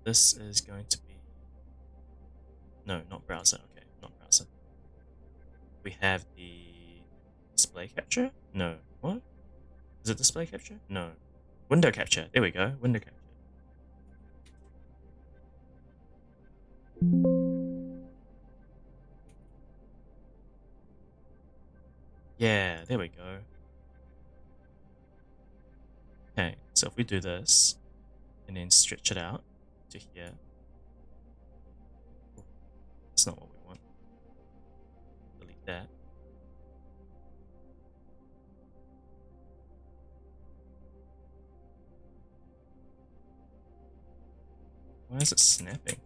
S1: This is going to be... No, not browser. Okay, not browser. We have the display capture? No. What? Is it display capture? No. Window capture. There we go. Window capture. Yeah, there we go. Okay, so if we do this and then stretch it out to here. That's not what we want. Delete that. Why is it snapping?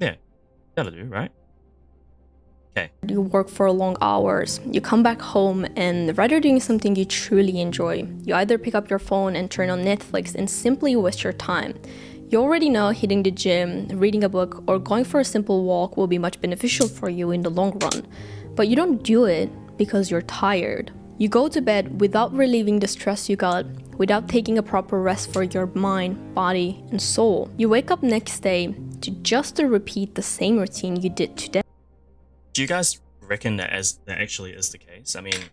S1: Yeah, that'll do, right? Okay.
S15: You work for long hours, you come back home, and rather doing something you truly enjoy, you either pick up your phone and turn on Netflix and simply waste your time. You already know hitting the gym, reading a book, or going for a simple walk will be much beneficial for you in the long run. But you don't do it because you're tired. You go to bed without relieving the stress you got, without taking a proper rest for your mind, body, and soul. You wake up next day to repeat the same routine you did today.
S1: Do you guys reckon that that actually is the case? I mean,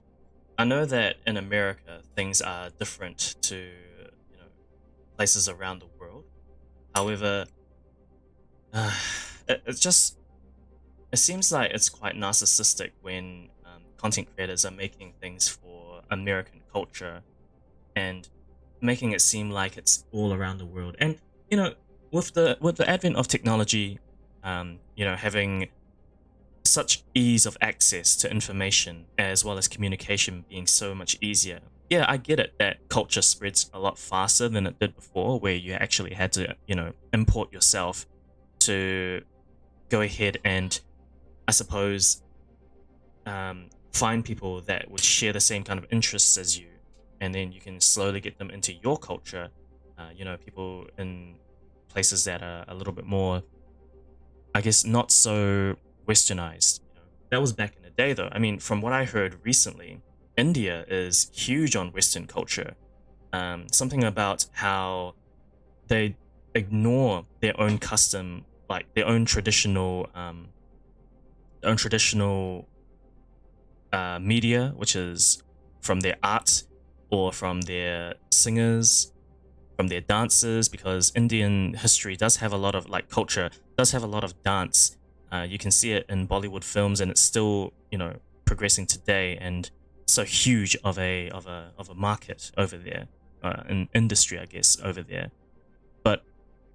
S1: I know that in America things are different to places around the world. However, it seems like it's quite narcissistic when content creators are making things for American culture and making it seem like it's all around the world. And with the advent of technology, having such ease of access to information as well as communication being so much easier. Yeah, I get it that culture spreads a lot faster than it did before, where you actually had to, import yourself to go ahead and, I suppose, find people that would share the same kind of interests as you, and then you can slowly get them into your culture. You know, people in places that are a little bit more, I guess, not so westernized. You know, that was back in the day, though. I mean, from what I heard recently, India is huge on Western culture. Something about how they ignore their own custom, like their own traditional media, which is from their art or from their singers, from their dancers, because Indian history does have a lot of, like, culture does have a lot of dance. You can see it in Bollywood films, and it's still, you know, progressing today, and so huge of a market over there, an industry, I guess, over there. But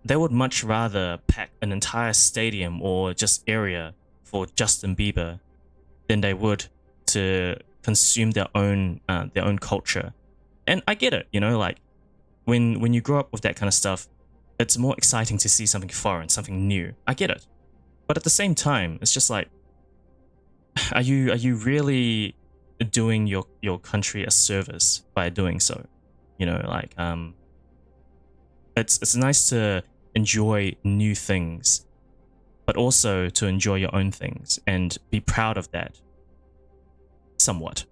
S1: they would much rather pack an entire stadium or just area for Justin Bieber than they would to consume their own culture. And I get it, you know, like when you grow up with that kind of stuff, it's more exciting to see something foreign, something new. I get it. But at the same time, it's just like, are you really doing your country a service by doing so? You know, like it's nice to enjoy new things, but also to enjoy your own things and be proud of that. Somewhat.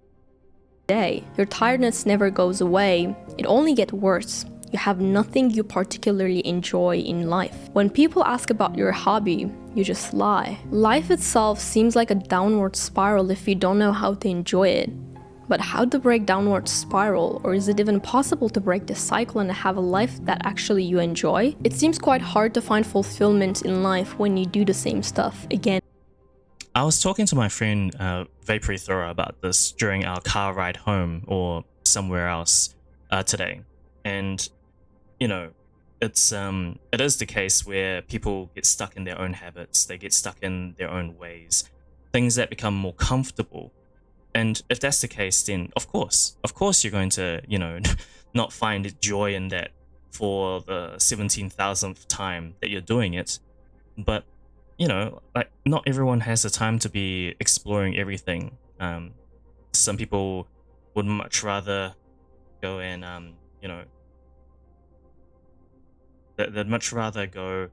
S15: Your tiredness never goes away, it only gets worse. You have nothing you particularly enjoy in life. When people ask about your hobby, you just lie. Life itself seems like a downward spiral if you don't know how to enjoy it. But how to break downward spiral, or is it even possible to break the cycle and have a life that actually you enjoy? It seems quite hard to find fulfillment in life when you do the same stuff again.
S1: I was talking to my friend Vapori Thora about this during our car ride home or somewhere else today, and you know, it is the case where people get stuck in their own habits, they get stuck in their own ways, things that become more comfortable. And if that's the case, then of course you're going to, you know, not find joy in that for the 17,000th time that you're doing it. But you know, like, not everyone has the time to be exploring everything. Some people would much rather go and, you know, they'd much rather go.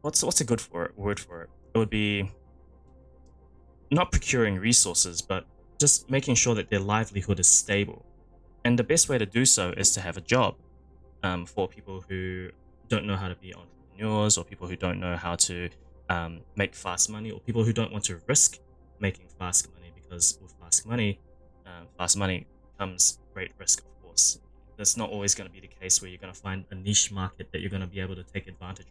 S1: What's a good word for it? It would be not procuring resources, but just making sure that their livelihood is stable. And the best way to do so is to have a job. For people who don't know how to be entrepreneurs, or people who don't know how to make fast money, or people who don't want to risk making fast money, because with fast money comes great risk, of course. That's not always going to be the case where you're going to find a niche market that you're going to be able to take advantage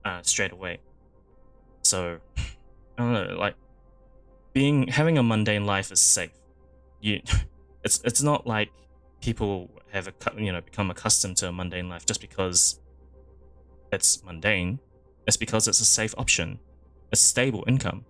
S1: of straight away. So, I don't know, like, having a mundane life is safe. It's not like people have become accustomed to a mundane life just because it's mundane. It's because it's a safe option, a stable income.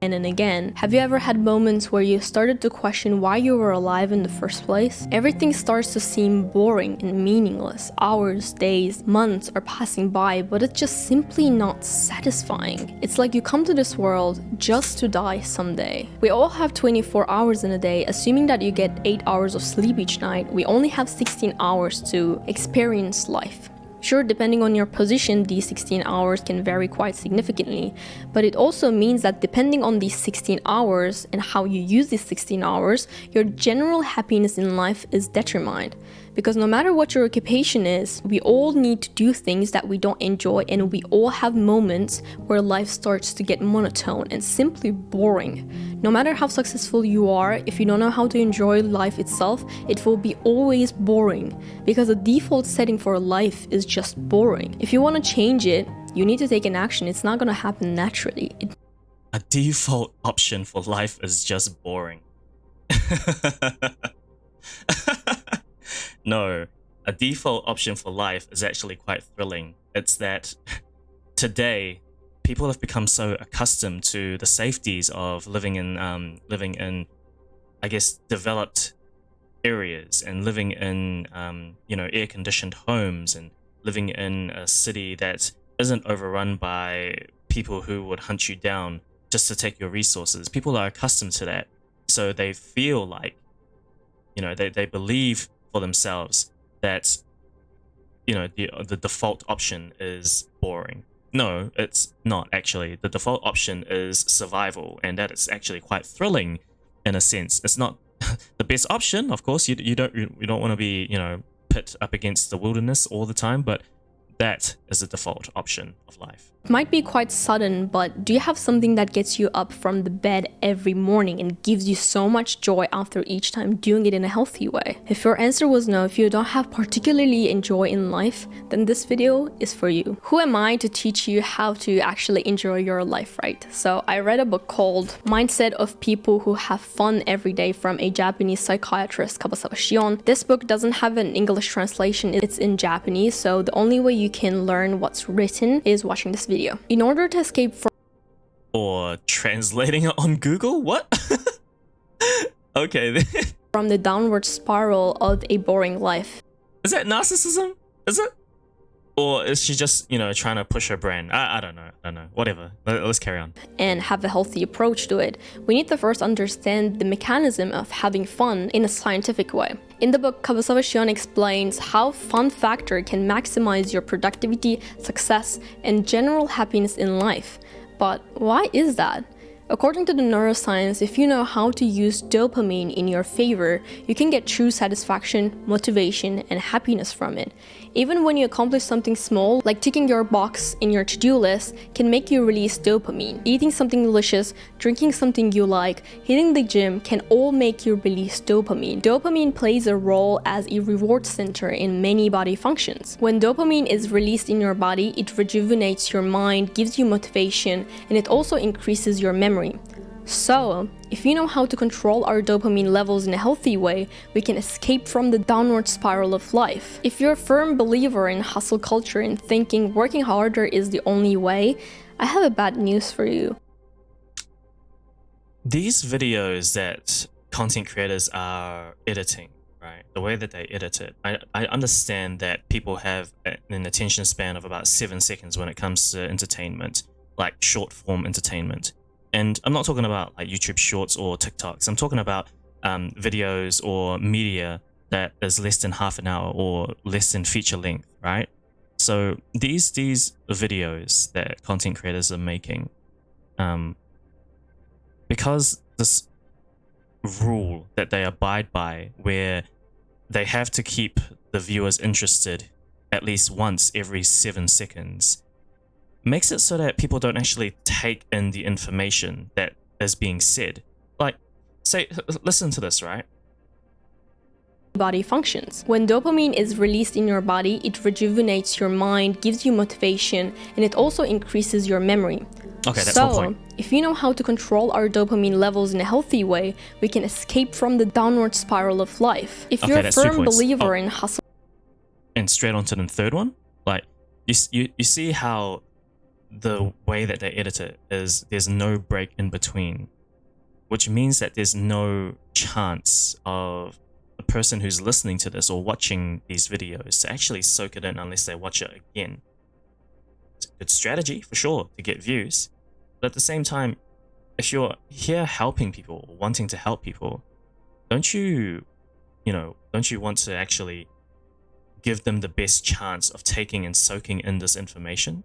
S15: And again, have you ever had moments where you started to question why you were alive in the first place? Everything starts to seem boring and meaningless. Hours, days, months are passing by, but it's just simply not satisfying. It's like you come to this world just to die someday. We all have 24 hours in a day. Assuming that you get 8 hours of sleep each night, we only have 16 hours to experience life. Sure, depending on your position, these 16 hours can vary quite significantly, but it also means that depending on these 16 hours and how you use these 16 hours, your general happiness in life is determined. Because no matter what your occupation is, we all need to do things that we don't enjoy, and we all have moments where life starts to get monotone and simply boring. No matter how successful you are, if you don't know how to enjoy life itself, it will be always boring, because the default setting for life is just boring. If you want to change it, you need to take an action. It's not going to happen naturally.
S1: A default option for life is just boring. No, a default option for life is actually quite thrilling. It's that today people have become so accustomed to the safeties of living in I guess, developed areas, and living in air-conditioned homes, and living in a city that isn't overrun by people who would hunt you down just to take your resources. People are accustomed to that, so they feel like, you know, they believe for themselves that, you know, the default option is boring. No, it's not actually. The default option is survival, and that is actually quite thrilling in a sense. It's not the best option, of course. You don't want to be, you know, pit up against the wilderness all the time, but that is the default option of life.
S15: It might be quite sudden, but do you have something that gets you up from the bed every morning and gives you so much joy after each time doing it in a healthy way? If your answer was no, if you don't have particularly enjoy in life, then this video is for you. Who am I to teach you how to actually enjoy your life, right? So I read a book called Mindset of People Who Have Fun Every Day from a Japanese psychiatrist, Kabasawa Shion. This book doesn't have an English translation, it's in Japanese, so the only way you can learn what's written is watching this video. In order to escape from
S1: or translating it on Google? What? Okay.
S15: from the downward spiral of a boring life.
S1: Is that narcissism? Is it? Or is she just, you know, trying to push her brand? I don't know. Whatever. Let's carry on.
S15: And have a healthy approach to it, we need to first understand the mechanism of having fun in a scientific way. In the book, Kabasawa Shion explains how fun factor can maximize your productivity, success, and general happiness in life. But why is that? According to the neuroscience, if you know how to use dopamine in your favor, you can get true satisfaction, motivation, and happiness from it. Even when you accomplish something small, like ticking your box in your to-do list, can make you release dopamine. Eating something delicious, drinking something you like, hitting the gym can all make you release dopamine. Dopamine plays a role as a reward center in many body functions. When dopamine is released in your body, it rejuvenates your mind, gives you motivation, and it also increases your memory. So, if you know how to control our dopamine levels in a healthy way, we can escape from the downward spiral of life. If you're a firm believer in hustle culture and thinking working harder is the only way, I have a bad news for you.
S1: These videos that content creators are editing, right? The way that they edit it, I understand that people have an attention span of about 7 seconds when it comes to entertainment, like short form entertainment. And I'm not talking about like YouTube Shorts or TikToks. I'm talking about videos or media that is less than half an hour or less than feature length, right? So these videos that content creators are making, because this rule that they abide by, where they have to keep the viewers interested at least once every 7 seconds, makes it so that people don't actually take in the information that is being said. Like, say, listen to this, right?
S15: Body functions. When dopamine is released in your body, it rejuvenates your mind, gives you motivation, and it also increases your memory.
S1: Okay, that's my point.
S15: If you know how to control our dopamine levels in a healthy way, we can escape from the downward spiral of life. If you're a firm believer in hustle...
S1: And straight on to the third one, like, you see how the way that they edit it is there's no break in between, which means that there's no chance of a person who's listening to this or watching these videos to actually soak it in unless they watch it again. It's a good strategy for sure to get views, but at the same time, if you're here helping people or wanting to help people, don't you want to actually give them the best chance of taking and soaking in this information?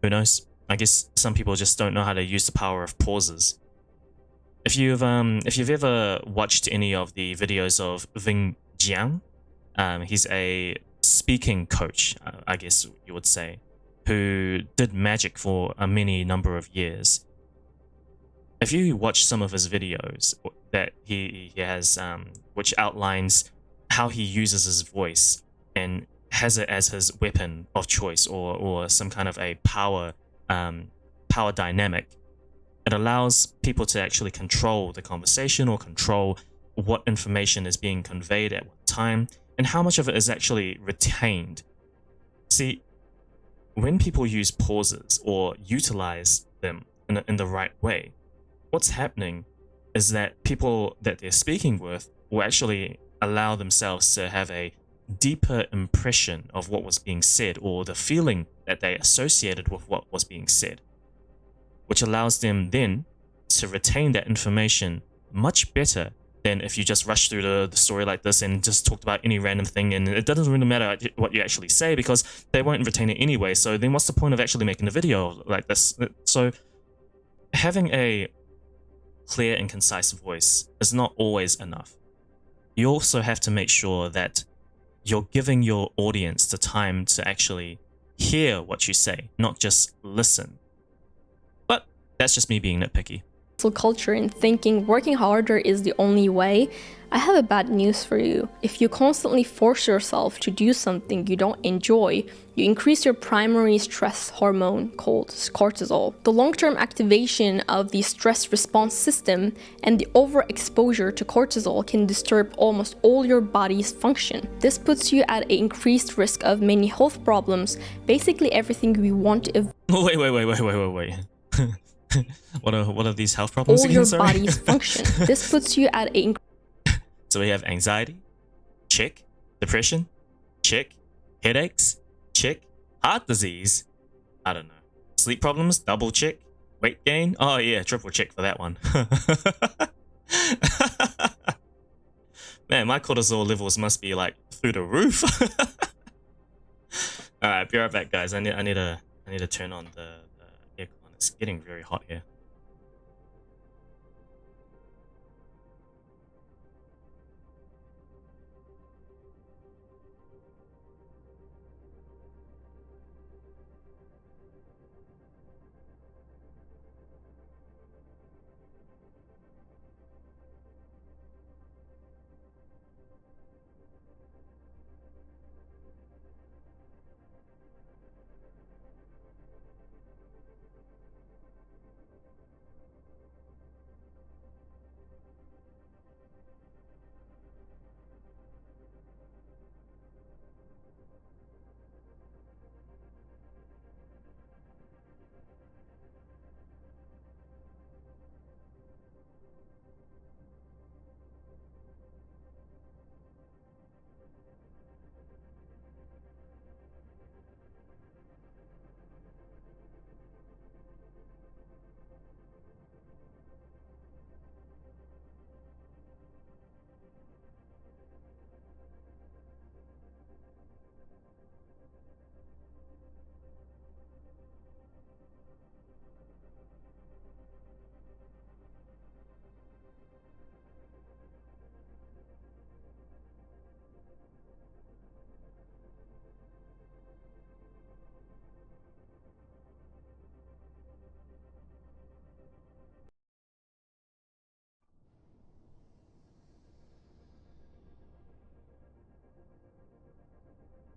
S1: Who knows? I guess some people just don't know how to use the power of pauses. If you've ever watched any of the videos of Ving Jiang, he's a speaking coach, I guess you would say, who did magic for a many number of years. If you watch some of his videos that he has, which outlines how he uses his voice and has it as his weapon of choice, or some kind of a power dynamic, it allows people to actually control the conversation or control what information is being conveyed at what time and how much of it is actually retained. See, when people use pauses or utilize them in the right way, what's happening is that people that they're speaking with will actually allow themselves to have a deeper impression of what was being said, or the feeling that they associated with what was being said. which allows them then to retain that information much better than if you just rush through the story like this and just talked about any random thing, and it doesn't really matter what you actually say because they won't retain it anyway. So then what's the point of actually making a video like this? So having a clear and concise voice is not always enough. You also have to make sure that you're giving your audience the time to actually hear what you say, not just listen. But that's just me being nitpicky.
S15: Culture and thinking working harder is the only way, I have a bad news for you. If you constantly force yourself to do something you don't enjoy, you increase your primary stress hormone called cortisol. The long-term activation of the stress response system and the overexposure to cortisol can disturb almost all your body's function. This puts you at an increased risk of many health problems, basically everything we want to avoid.
S1: Wait. What are these health problems
S15: all
S1: again?
S15: Your
S1: Sorry.
S15: body's function. This puts you at a
S1: So we have anxiety, check, depression, check, headaches, check, heart disease, I don't know, sleep problems, double check, weight gain, oh yeah, triple check for that one. Man, my cortisol levels must be like through the roof. All right, be right back, guys. I need to turn on the aircon. It's getting very hot here.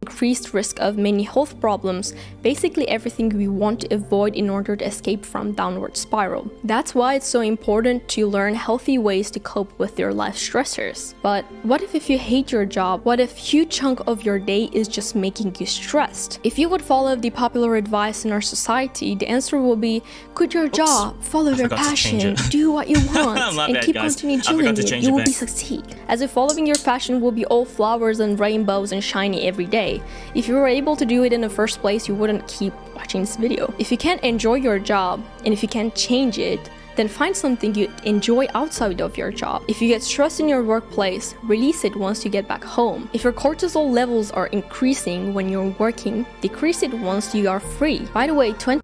S15: increased risk of many health problems, basically everything we want to avoid in order to escape from downward spiral. That's why it's so important to learn healthy ways to cope with your life stressors. But what if you hate your job? What if a huge chunk of your day is just making you stressed? If you would follow the popular advice in our society, the answer will be quit your job, follow your passion, do what you want, and keep continuing doing it. You will be succeed. As if following your passion will be all flowers and rainbows and shiny every day. If you were able to do it in the first place, you wouldn't keep watching this video. If you can't enjoy your job, and if you can't change it, then find something you enjoy outside of your job. If you get stressed in your workplace, release it once you get back home. If your cortisol levels are increasing when you're working, decrease it once you are free. By the way, You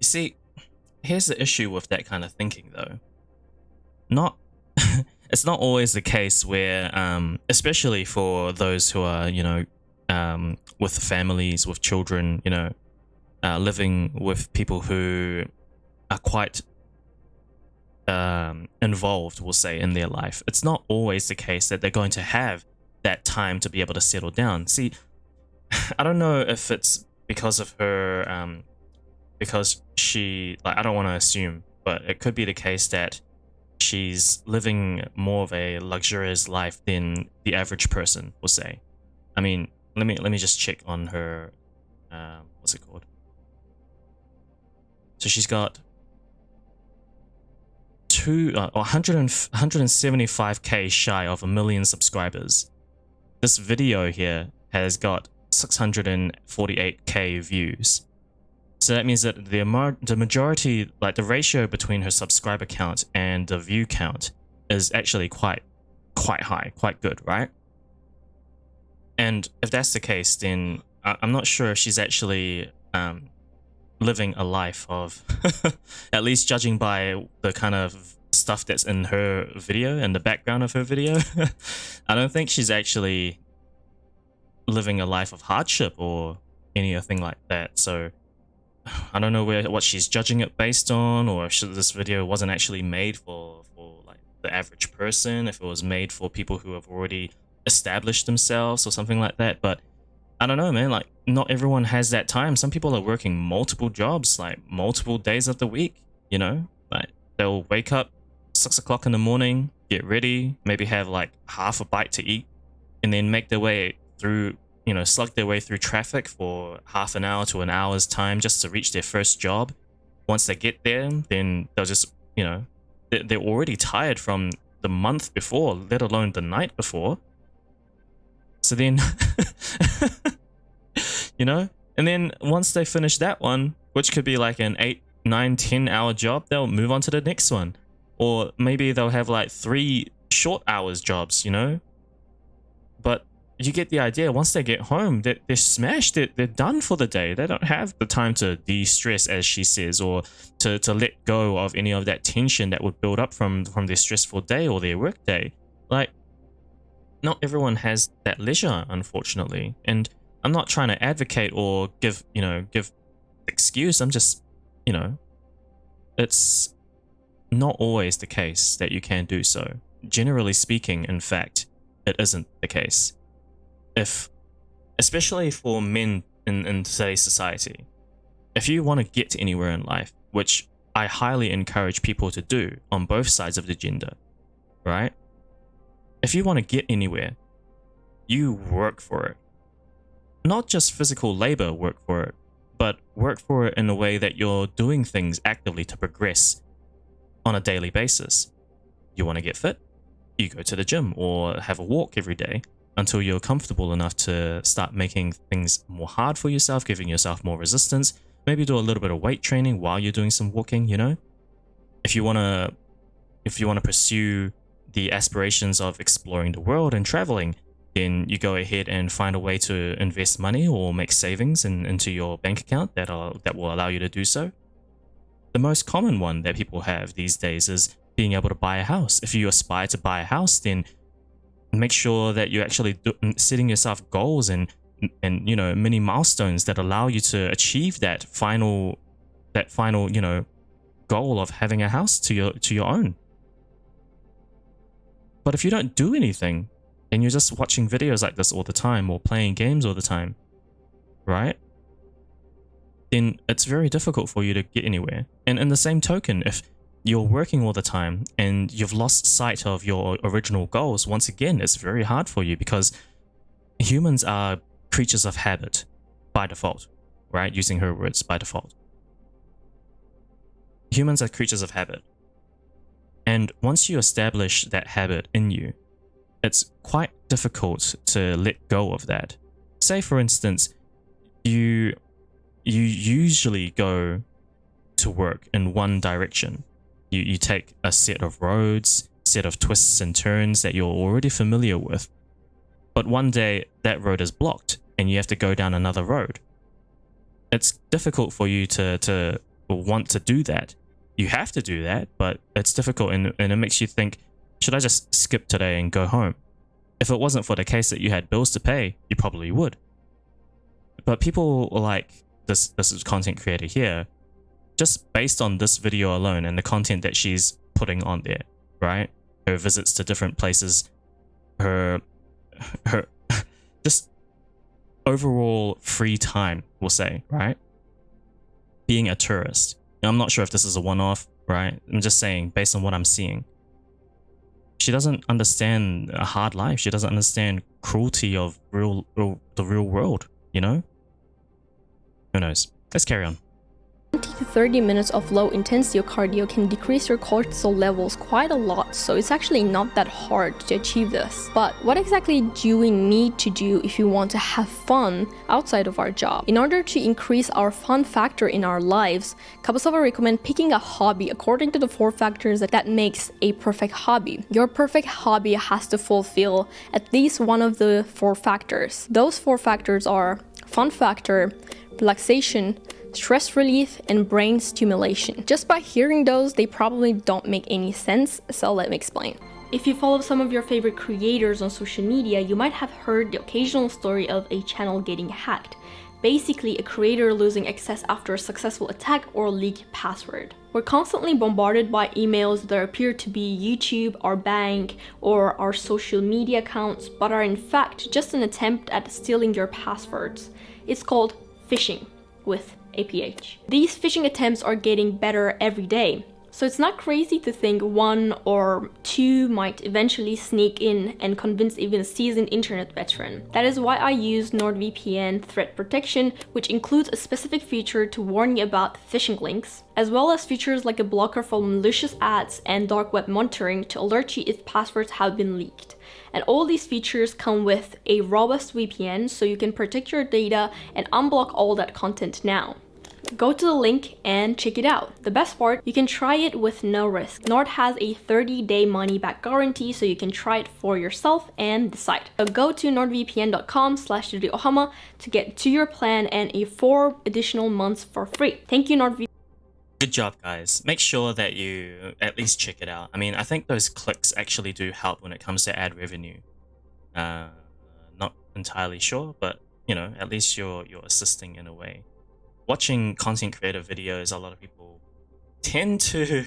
S1: see, here's the issue with that kind of thinking though. It's not always the case where, especially for those who are, with families, with children, living with people who are quite involved, we'll say, in their life. It's not always the case that they're going to have that time to be able to settle down. See, I don't know if it's because of her, because she, I don't want to assume, but it could be the case that she's living more of a luxurious life than the average person will say. I mean, let me just check on her, what's it called? So she's got 175k shy of 1 million subscribers. This video here has got 648k views. So that means that the majority, like the ratio between her subscriber count and the view count is actually quite high, quite good, right? And if that's the case, then I'm not sure if she's actually living a life of, at least judging by the kind of stuff that's in her video and the background of her video, I don't think she's actually living a life of hardship or anything like that. So I don't know what she's judging it based on, or if this video wasn't actually made for like the average person, if it was made for people who have already established themselves or something like that. But I don't know, man, like not everyone has that time. Some people are working multiple jobs, like multiple days of the week, you know, like they'll wake up 6 o'clock in the morning, get ready, maybe have like half a bite to eat, and then make their way through, you know, slug their way through traffic for half an hour to an hour's time just to reach their first job. Once they get there, then they'll just, you know, they're already tired from the month before, let alone the night before. So then, you know, and then once they finish that one, which could be like an 8, 9, 10 hour job, they'll move on to the next one. Or maybe they'll have like 3 short hours jobs, you know. But you get the idea. Once they get home, they're smashed. They're done for the day. They don't have the time to de-stress, as she says, or to let go of any of that tension that would build up from their stressful day or their work day. Like, not everyone has that leisure, unfortunately. And I'm not trying to advocate or give excuse. I'm just, you know, it's not always the case that you can do so. Generally speaking, in fact, it isn't the case. Especially for men in today's society, if you want to get anywhere in life, which I highly encourage people to do on both sides of the gender, right? If you want to get anywhere, you work for it. Not just physical labor work for it, but work for it in a way that you're doing things actively to progress on a daily basis. You want to get fit? You go to the gym or have a walk every day until you're comfortable enough to start making things more hard for yourself, giving yourself more resistance. Maybe do a little bit of weight training while you're doing some walking, you know? If you want to pursue the aspirations of exploring the world and traveling, then you go ahead and find a way to invest money or make savings into your bank account that will allow you to do so. The most common one that people have these days is being able to buy a house. If you aspire to buy a house, then make sure that you're actually setting yourself goals and you know, mini milestones that allow you to achieve that final you know, goal of having a house to your own. But if you don't do anything and you're just watching videos like this all the time or playing games all the time, right? Then it's very difficult for you to get anywhere. And in the same token, if you're working all the time and you've lost sight of your original goals, once again, it's very hard for you because humans are creatures of habit by default, right? Using her words, by default. Humans are creatures of habit. And once you establish that habit in you, it's quite difficult to let go of that. Say, for instance, you usually go to work in one direction. You take a set of roads, set of twists and turns that you're already familiar with. But one day that road is blocked and you have to go down another road. It's difficult for you to want to do that. You have to do that, but it's difficult and it makes you think, should I just skip today and go home? If it wasn't for the case that you had bills to pay, you probably would. But people like this content creator here, just based on this video alone and the content that she's putting on there, right? Her visits to different places, her just overall free time, we'll say, right? Being a tourist. Now, I'm not sure if this is a one-off, right? I'm just saying, based on what I'm seeing. She doesn't understand a hard life. She doesn't understand cruelty of the real world, you know? Who knows? Let's carry on.
S15: to 30 minutes of low intensity cardio can decrease your cortisol levels quite a lot, so it's actually not that hard to achieve this. But what exactly do we need to do if we want to have fun outside of our job? In order to increase our fun factor in our lives, Kabasova recommend picking a hobby according to the 4 factors that makes a perfect hobby. Your perfect hobby has to fulfill at least one of the 4 factors. Those 4 factors are fun factor, relaxation, stress relief, and brain stimulation. Just by hearing those, they probably don't make any sense, so let me explain. If you follow some of your favorite creators on social media, you might have heard the occasional story of a channel getting hacked. Basically, a creator losing access after a successful attack or leaked password. We're constantly bombarded by emails that appear to be YouTube, our bank, or our social media accounts, but are in fact just an attempt at stealing your passwords. It's called phishing with APH. These phishing attempts are getting better every day, so it's not crazy to think 1 or 2 might eventually sneak in and convince even a seasoned internet veteran. That is why I use NordVPN threat protection, which includes a specific feature to warn you about phishing links, as well as features like a blocker for malicious ads and dark web monitoring to alert you if passwords have been leaked. And all these features come with a robust VPN, so you can protect your data and unblock all that content now. Go to the link and check it out. The best part, you can try it with no risk. Nord has a 30-day money-back guarantee, so you can try it for yourself and decide. So go to nordvpn.com/ohama to get to your plan and a 4 additional months for free. Thank you, NordVPN.
S1: Good job, guys. Make sure that you at least check it out. I mean, I think those clicks actually do help when it comes to ad revenue. Not entirely sure, but you know, at least you're assisting in a way. Watching content creator videos, a lot of people tend to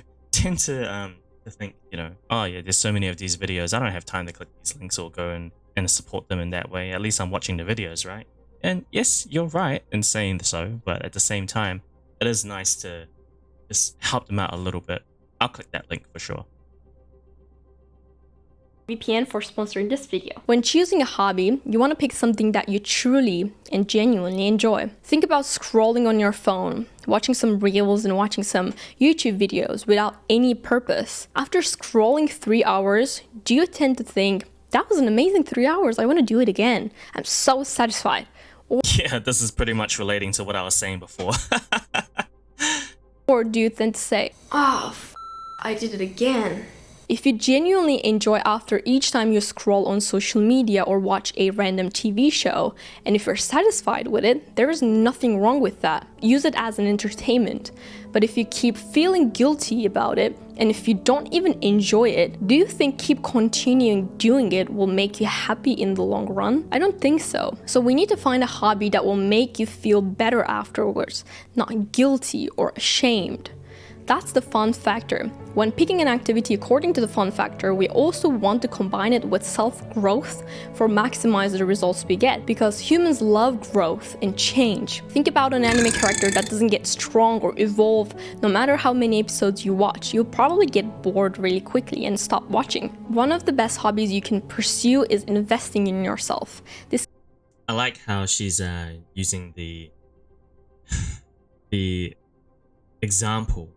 S1: think, you know, oh yeah, there's so many of these videos, I don't have time to click these links or go and support them in that way. At least I'm watching the videos, right? And yes, you're right in saying so, but at the same time, it is nice to just help them out a little bit. I'll click that link for sure.
S15: VPN for sponsoring this video. When choosing a hobby, you want to pick something that you truly and genuinely enjoy. Think about scrolling on your phone, watching some reels and watching some YouTube videos without any purpose. After scrolling 3 hours, do you tend to think, that was an amazing 3 hours, I want to do it again, I'm so satisfied?
S1: Yeah, this is pretty much relating to what I was saying before.
S15: Or do you tend to say, oh, I did it again? If you genuinely enjoy after each time you scroll on social media or watch a random TV show, and if you're satisfied with it, there is nothing wrong with that. Use it as an entertainment. But if you keep feeling guilty about it, and if you don't even enjoy it, do you think keep continuing doing it will make you happy in the long run? I don't think so. So we need to find a hobby that will make you feel better afterwards, not guilty or ashamed. That's the fun factor. When picking an activity according to the fun factor, we also want to combine it with self-growth for maximize the results we get, because humans love growth and change. Think about an anime character that doesn't get strong or evolve no matter how many episodes you watch. You'll probably get bored really quickly and stop watching. One of the best hobbies you can pursue is investing in yourself.
S1: I like how she's using the example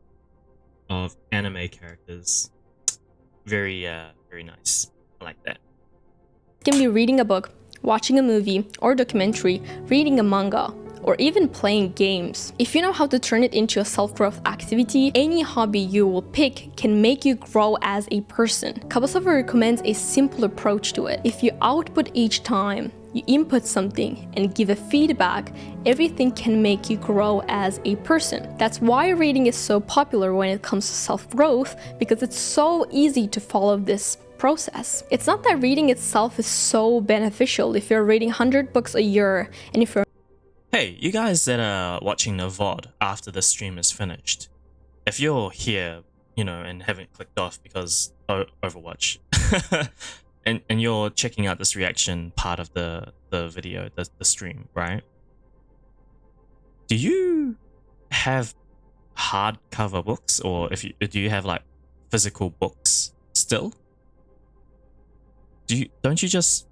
S1: of anime characters. Very nice. I like that.
S15: It can be reading a book, watching a movie or documentary, reading a manga, or even playing games. If you know how to turn it into a self-growth activity, any hobby you will pick can make you grow as a person. Kabasova recommends a simple approach to it. If you output each time you input something and give a feedback, everything can make you grow as a person. That's why reading is so popular when it comes to self-growth, because it's so easy to follow this process. It's not that reading itself is so beneficial. If you're reading 100 books a year, and if you're...
S1: Hey, you guys that are watching the VOD after the stream is finished, if you're here, you know, and haven't clicked off because Overwatch, and you're checking out this reaction part of the video, the stream, right? Do you have hardcover books, or do you have like physical books still? Don't you just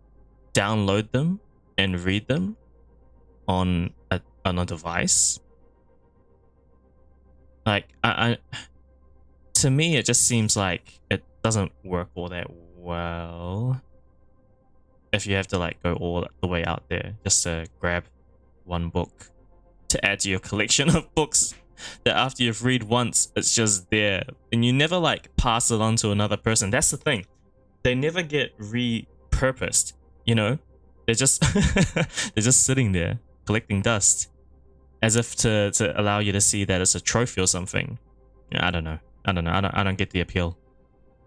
S1: download them and read them on a device? Like, to me, it just seems like it doesn't work all that well if you have to like go all the way out there just to grab one book to add to your collection of books that after you've read once, it's just there and you never like pass it on to another person. That's the thing. They never get repurposed, you know? They're just they're just sitting there collecting dust as if to allow you to see that it's a trophy or something. I don't know. I don't get the appeal.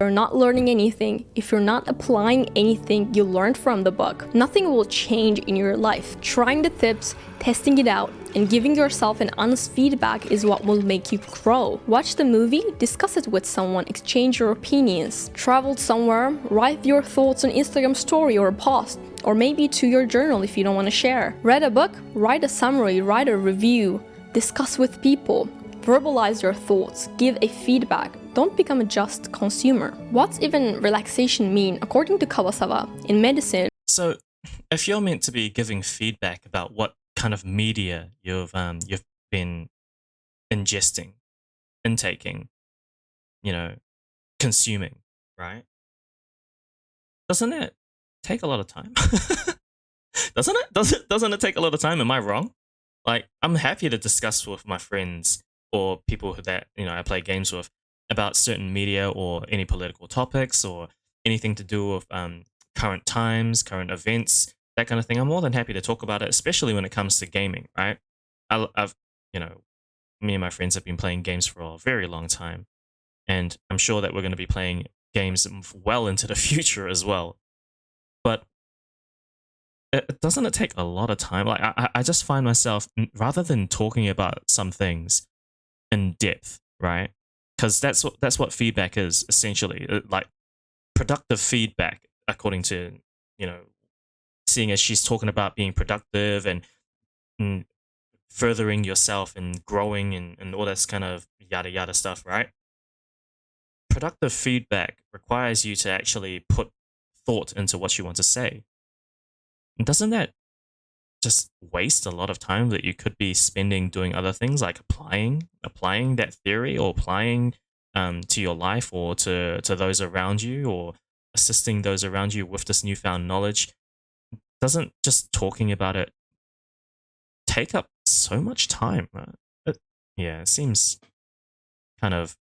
S15: You're not learning anything, if you're not applying anything you learned from the book, nothing will change in your life. Trying the tips, testing it out, and giving yourself an honest feedback is what will make you grow. Watch the movie, discuss it with someone, exchange your opinions. Travel somewhere, write your thoughts on Instagram story or a post, or maybe to your journal if you don't want to share. Read a book, write a summary, write a review, discuss with people. Verbalize your thoughts, give a feedback. Don't become a just consumer. What's even relaxation mean? According to Kawasawa, in medicine.
S1: So, if you're meant to be giving feedback about what kind of media you've been ingesting, intaking, you know, consuming, right? Doesn't it take a lot of time? Doesn't it? Doesn't it take a lot of time? Am I wrong? Like, I'm happy to discuss with my friends or people that, you know, I play games with about certain media or any political topics or anything to do with current times, current events, that kind of thing. I'm more than happy to talk about it, especially when it comes to gaming, right? I've, you know, me and my friends have been playing games for a very long time, and I'm sure that we're going to be playing games well into the future as well. But doesn't it take a lot of time? Like, I just find myself, rather than talking about some things in depth, right? Because that's what feedback is essentially, like productive feedback, according to, you know, seeing as she's talking about being productive and furthering yourself and growing and all this kind of yada yada stuff, right? Productive feedback requires you to actually put thought into what you want to say. And doesn't that just waste a lot of time that you could be spending doing other things, like applying that theory, or applying to your life, or to those around you, or assisting those around you with this newfound knowledge? Doesn't just talking about it take up so much time? Yeah, it seems kind of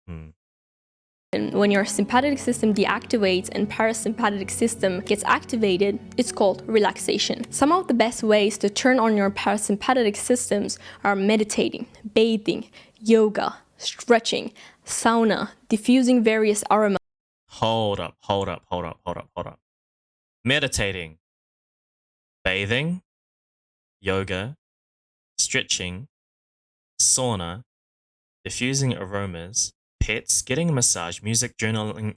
S15: And when your sympathetic system deactivates and parasympathetic system gets activated, it's called relaxation. Some of the best ways to turn on your parasympathetic systems are meditating, bathing, yoga, stretching, sauna, diffusing various aromas.
S1: Hold up. Meditating, bathing, yoga, stretching, sauna, diffusing aromas, pets, getting a massage, music, journaling,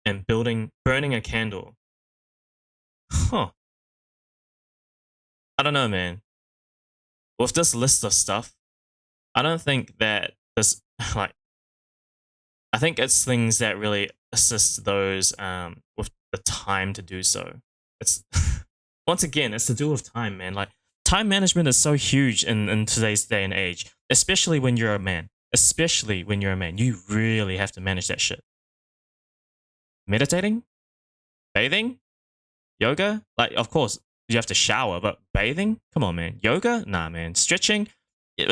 S1: and burning a candle. Huh. I don't know, man. With this list of stuff, I don't think that this, like, I think it's things that really assist those with the time to do so. It's once again, it's to do with time, man. Like, time management is so huge in today's day and age, especially when you're a man. Especially when you're a man, you really have to manage that shit. Meditating, bathing, yoga. Like, of course, you have to shower, but bathing? Come on, man. Yoga? Nah, man. Stretching?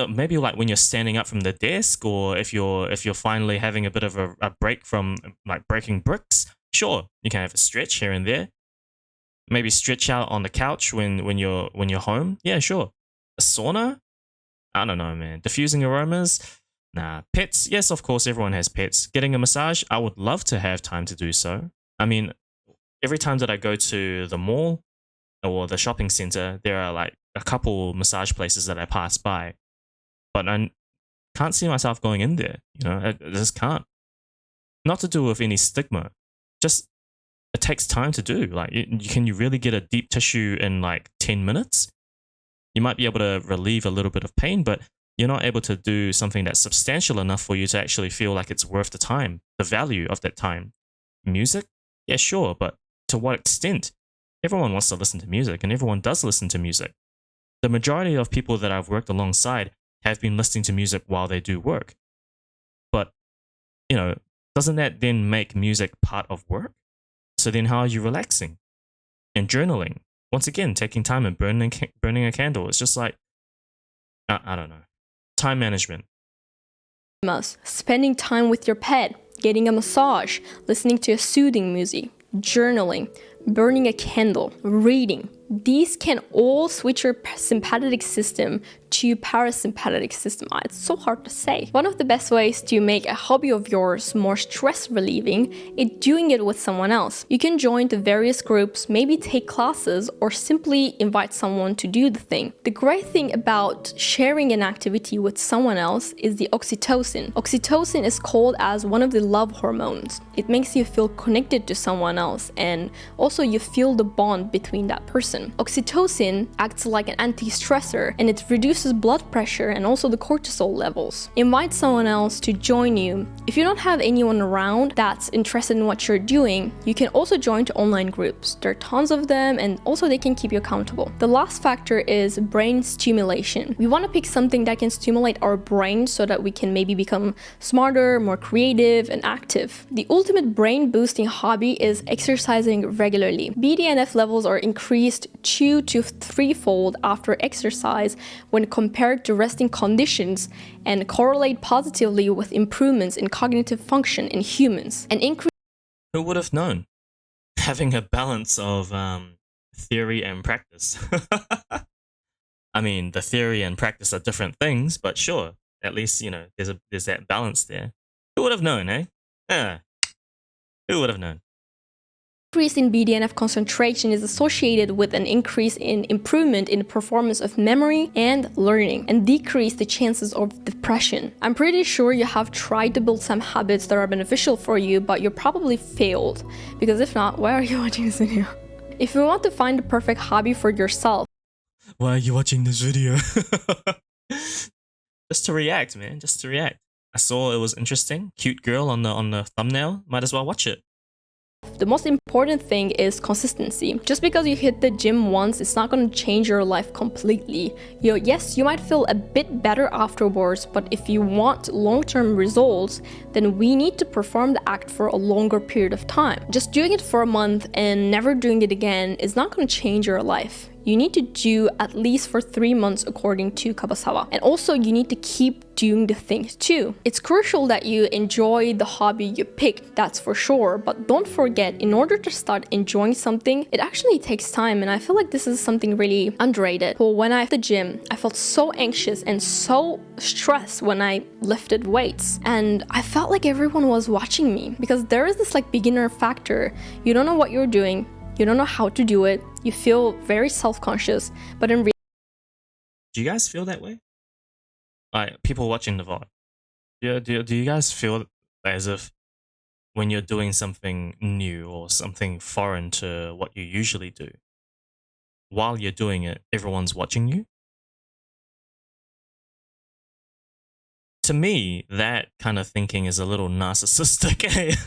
S1: Maybe like when you're standing up from the desk, or if you're finally having a bit of a break from like breaking bricks. Sure, you can have a stretch here and there. Maybe stretch out on the couch when you're home. Yeah, sure. A sauna? I don't know, man. Diffusing aromas? Nah. Pets? Yes, of course, everyone has pets. Getting a massage? I would love to have time to do so. I mean, every time that I go to the mall or the shopping center, there are like a couple massage places that I pass by, but I can't see myself going in there. You know, I just can't. Not to do with any stigma, just it takes time to do. Like, can you really get a deep tissue in like 10 minutes? You might be able to relieve a little bit of pain, but you're not able to do something that's substantial enough for you to actually feel like it's worth the time, the value of that time. Music? Yeah, sure, but to what extent? Everyone wants to listen to music, and everyone does listen to music. The majority of people that I've worked alongside have been listening to music while they do work. But, you know, doesn't that then make music part of work? So then how are you relaxing? And journaling. Once again, taking time and burning a candle. It's just like, I don't know. Time management.
S15: Spending time with your pet, getting a massage, listening to a soothing music, journaling, burning a candle, reading. These can all switch your sympathetic system to parasympathetic system. It's so hard to say. One of the best ways to make a hobby of yours more stress relieving is doing it with someone else. You can join the various groups, maybe take classes, or simply invite someone to do the thing. The great thing about sharing an activity with someone else is the oxytocin. Oxytocin is called as one of the love hormones. It makes you feel connected to someone else, and also you feel the bond between that person. Oxytocin acts like an anti-stressor, and it reduces blood pressure and also the cortisol levels. Invite someone else to join you. If you don't have anyone around that's interested in what you're doing, you can also join to online groups. There are tons of them, and also they can keep you accountable. The last factor is brain stimulation. We want to pick something that can stimulate our brain so that we can maybe become smarter, more creative, and active. The ultimate brain boosting hobby is exercising regularly. BDNF levels are increased 2 to 3-fold after exercise when compared to resting conditions, and correlate positively with improvements in cognitive function in humans. An increase.
S1: Who would have known? Having a balance of theory and practice. I mean, the theory and practice are different things, but sure, at least, you know, there's that balance there. Who would have known, eh? Yeah. Who would have known?
S15: Increase in BDNF concentration is associated with an increase in improvement in the performance of memory and learning, and decrease the chances of depression. I'm pretty sure you have tried to build some habits that are beneficial for you, but you probably failed, because if not, why are you watching this video? If you want to find the perfect hobby for yourself,
S1: why are you watching this video? Just to react, man, just to react. I saw it was interesting, cute girl on the thumbnail, might as well watch it.
S15: the most important thing is consistency. Just because you hit the gym once, it's not going to change your life completely. Yes, you might feel a bit better afterwards, but if you want long-term results, then we need to perform the act for a longer period of time. Just doing it for a month and never doing it again is not going to change your life. You need to do at least for 3 months according to Kabasawa. And also you need to keep doing the things too. It's crucial that you enjoy the hobby you picked, that's for sure. But don't forget, in order to start enjoying something, it actually takes time. And I feel like this is something really underrated. Well, when I left the gym, I felt so anxious and so stressed when I lifted weights. And I felt like everyone was watching me because there is this like beginner factor. You don't know what you're doing. You don't know how to do it. You feel very self-conscious, but in reality,
S1: do you guys feel that way? Like people watching the VOD, do you guys feel as if when you're doing something new or something foreign to what you usually do, while you're doing it, everyone's watching you? To me, that kind of thinking is a little narcissistic.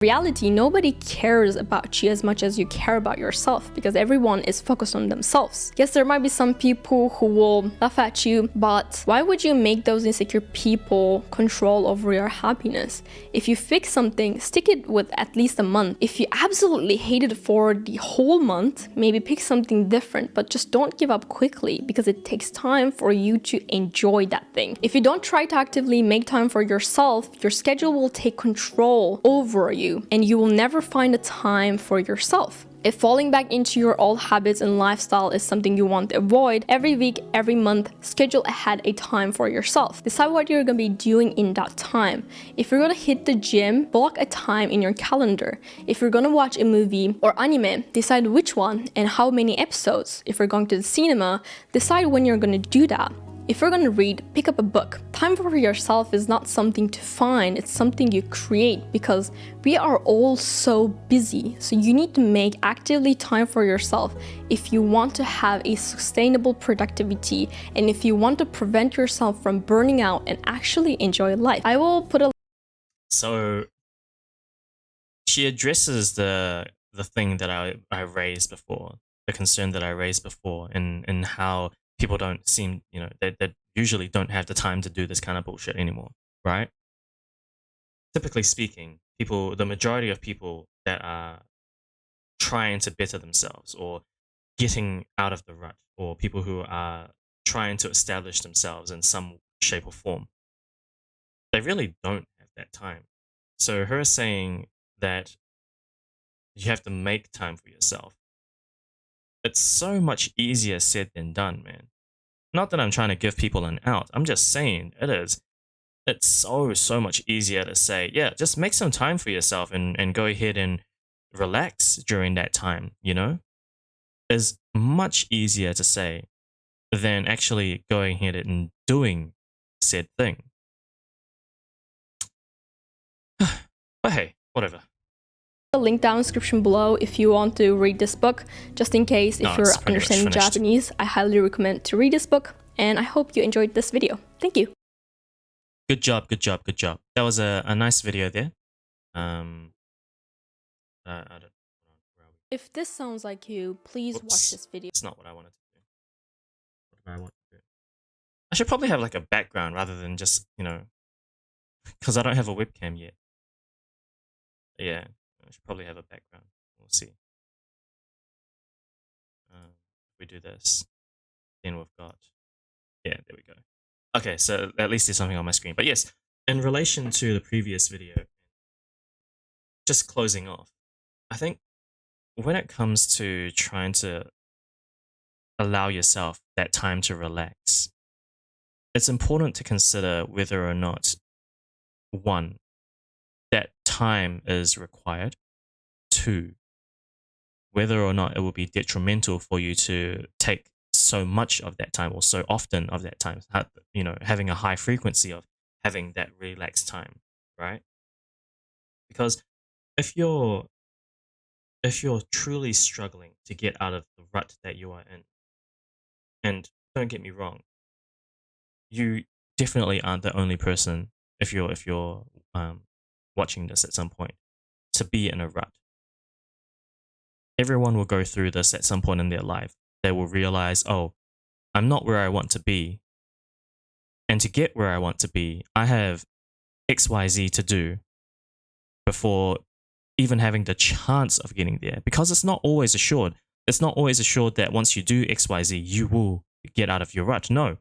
S15: reality, nobody cares about you as much as you care about yourself because everyone is focused on themselves. Yes, there might be some people who will laugh at you, but why would you make those insecure people control over your happiness? If you fix something, stick it with at least a month. If you absolutely hate it for the whole month, maybe pick something different, but just don't give up quickly because it takes time for you to enjoy that thing. If you don't try to actively make time for yourself, your schedule will take control over you, and you will never find a time for yourself. If falling back into your old habits and lifestyle is something you want to avoid, every week, every month, schedule ahead a time for yourself. Decide what you're gonna be doing in that time. If you're gonna hit the gym, block a time in your calendar. If you're gonna watch a movie or anime, decide which one and how many episodes. If you're going to the cinema, decide when you're gonna do that. If you're gonna read, pick up a book. Time for yourself is not something to find, it's something you create because we are all so busy. So you need to make actively time for yourself if you want to have a sustainable productivity and if you want to prevent yourself from burning out and actually enjoy life. I will put a...
S1: So she addresses the thing that I raised before, the concern that I raised before, and how people don't seem, you know, they usually don't have the time to do this kind of bullshit anymore, right? Typically speaking, the majority of people that are trying to better themselves or getting out of the rut, or people who are trying to establish themselves in some shape or form, they really don't have that time. So her saying that you have to make time for yourself, it's so much easier said than done, man. Not that I'm trying to give people an out. I'm just saying it is. It's so much easier to say, yeah, just make some time for yourself and go ahead and relax during that time, you know? Is much easier to say than actually going ahead and doing said thing. But hey, whatever.
S15: The link down in the description below if you want to read this book. Just in case, if you're understanding Japanese, I highly recommend to read this book, and I hope you enjoyed this video. Thank you.
S1: Good job. That was a nice video there. I don't.
S15: If this sounds like you, please watch this video.
S1: It's not what I wanted to do. What do I want to do? I should probably have like a background rather than just, you know, because I don't have a webcam yet. Yeah, I should probably have a background. We'll see. If we do this, then we've got, yeah, there we go. Okay, so at least there's something on my screen. But yes, in relation to the previous video, just closing off, I think when it comes to trying to allow yourself that time to relax, it's important to consider whether or not, one, that time is required, two, whether or not it will be detrimental for you to take so much of that time or so often of that time, you know, having a high frequency of having that relaxed time, right? Because if you're truly struggling to get out of the rut that you are in, and don't get me wrong, you definitely aren't the only person, if you're watching this at some point, to be in a rut. Everyone will go through this at some point in their life. They will realize, oh, I'm not where I want to be. And to get where I want to be, I have XYZ to do before even having the chance of getting there. Because it's not always assured. It's not always assured that once you do XYZ, you will get out of your rut. No.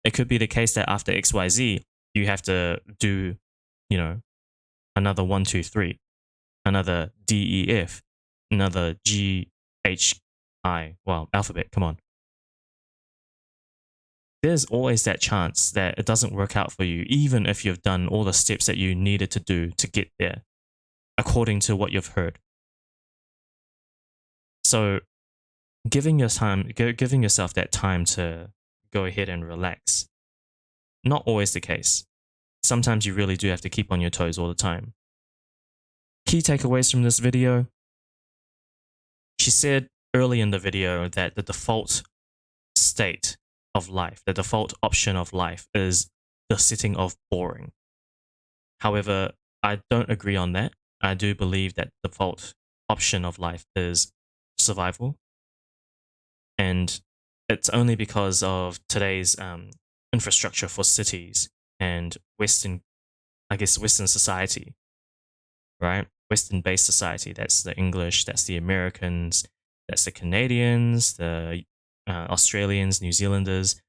S1: It could be the case that after XYZ, you have to do, you know, another 1, 2, 3, another DEF, another GHI. Well, alphabet, come on. There's always that chance that it doesn't work out for you, even if you've done all the steps that you needed to do to get there, according to what you've heard. So, giving yourself that time to go ahead and relax, not always the case. Sometimes you really do have to keep on your toes all the time. Key takeaways from this video. She said early in the video that the default state of life, the default option of life is the setting of boring. However, I don't agree on that. I do believe that the default option of life is survival. And it's only because of today's infrastructure for cities and Western society, right? Western-based society. That's the English, that's the Americans, that's the Canadians, the Australians, New Zealanders,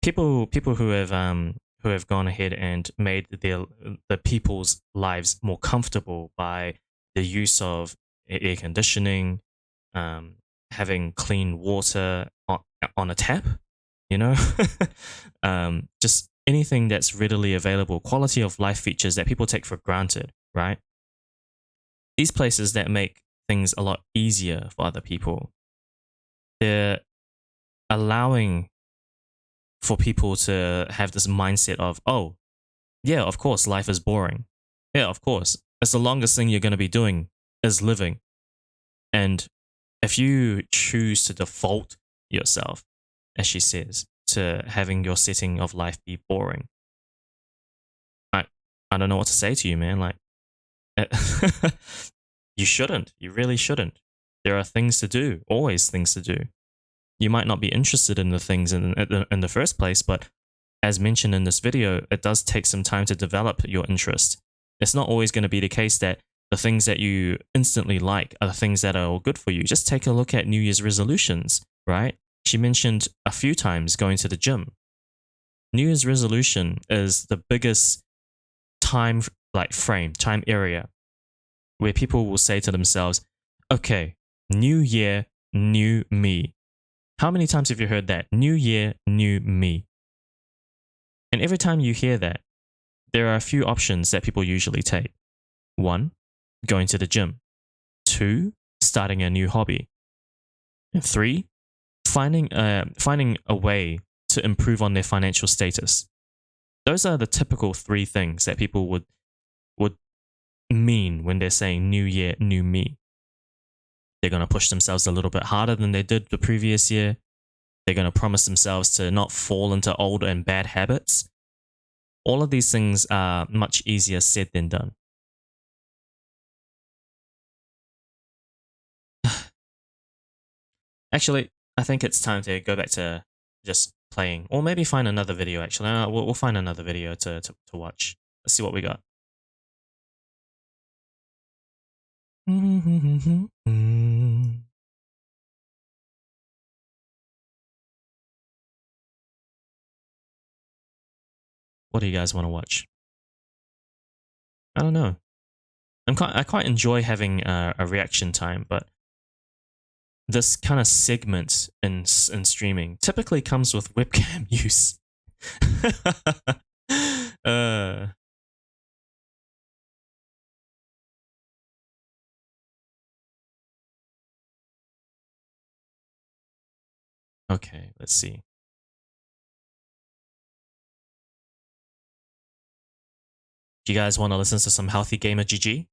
S1: people who have gone ahead and made the people's lives more comfortable by the use of air conditioning, having clean water on a tap, you know, just anything that's readily available, quality of life features that people take for granted, right? These places that make things a lot easier for other people, they're allowing for people to have this mindset of, oh, yeah, of course, life is boring. Yeah, of course. It's the longest thing you're going to be doing is living. And if you choose to default yourself, as she says, to having your setting of life be boring, I don't know what to say to you, man. Like, you shouldn't. You really shouldn't. There are things to do, always things to do. You might not be interested in the things in the first place, but as mentioned in this video, it does take some time to develop your interest. It's not always going to be the case that the things that you instantly like are the things that are all good for you. Just take a look at New Year's resolutions, right? She mentioned a few times going to the gym. New Year's resolution is the biggest time area where people will say to themselves, okay, new year, new me. How many times have you heard that? New year, new me. And every time you hear that, there are a few options that people usually take. 1, going to the gym. 2, starting a new hobby. And 3, finding a way to improve on their financial status. Those are the typical 3 things that people would mean when they're saying new year, new me. They're going to push themselves a little bit harder than they did the previous year. They're going to promise themselves to not fall into old and bad habits. All of these things are much easier said than done. Actually, I think it's time to go back to just playing, or maybe find another video. Actually, we'll find another video to watch. Let's see what we got. What do you guys want to watch? I don't know. I quite enjoy having a reaction time, but this kind of segment in streaming typically comes with webcam use. Okay, let's see. Do you guys want to listen to some Healthy Gamer GG?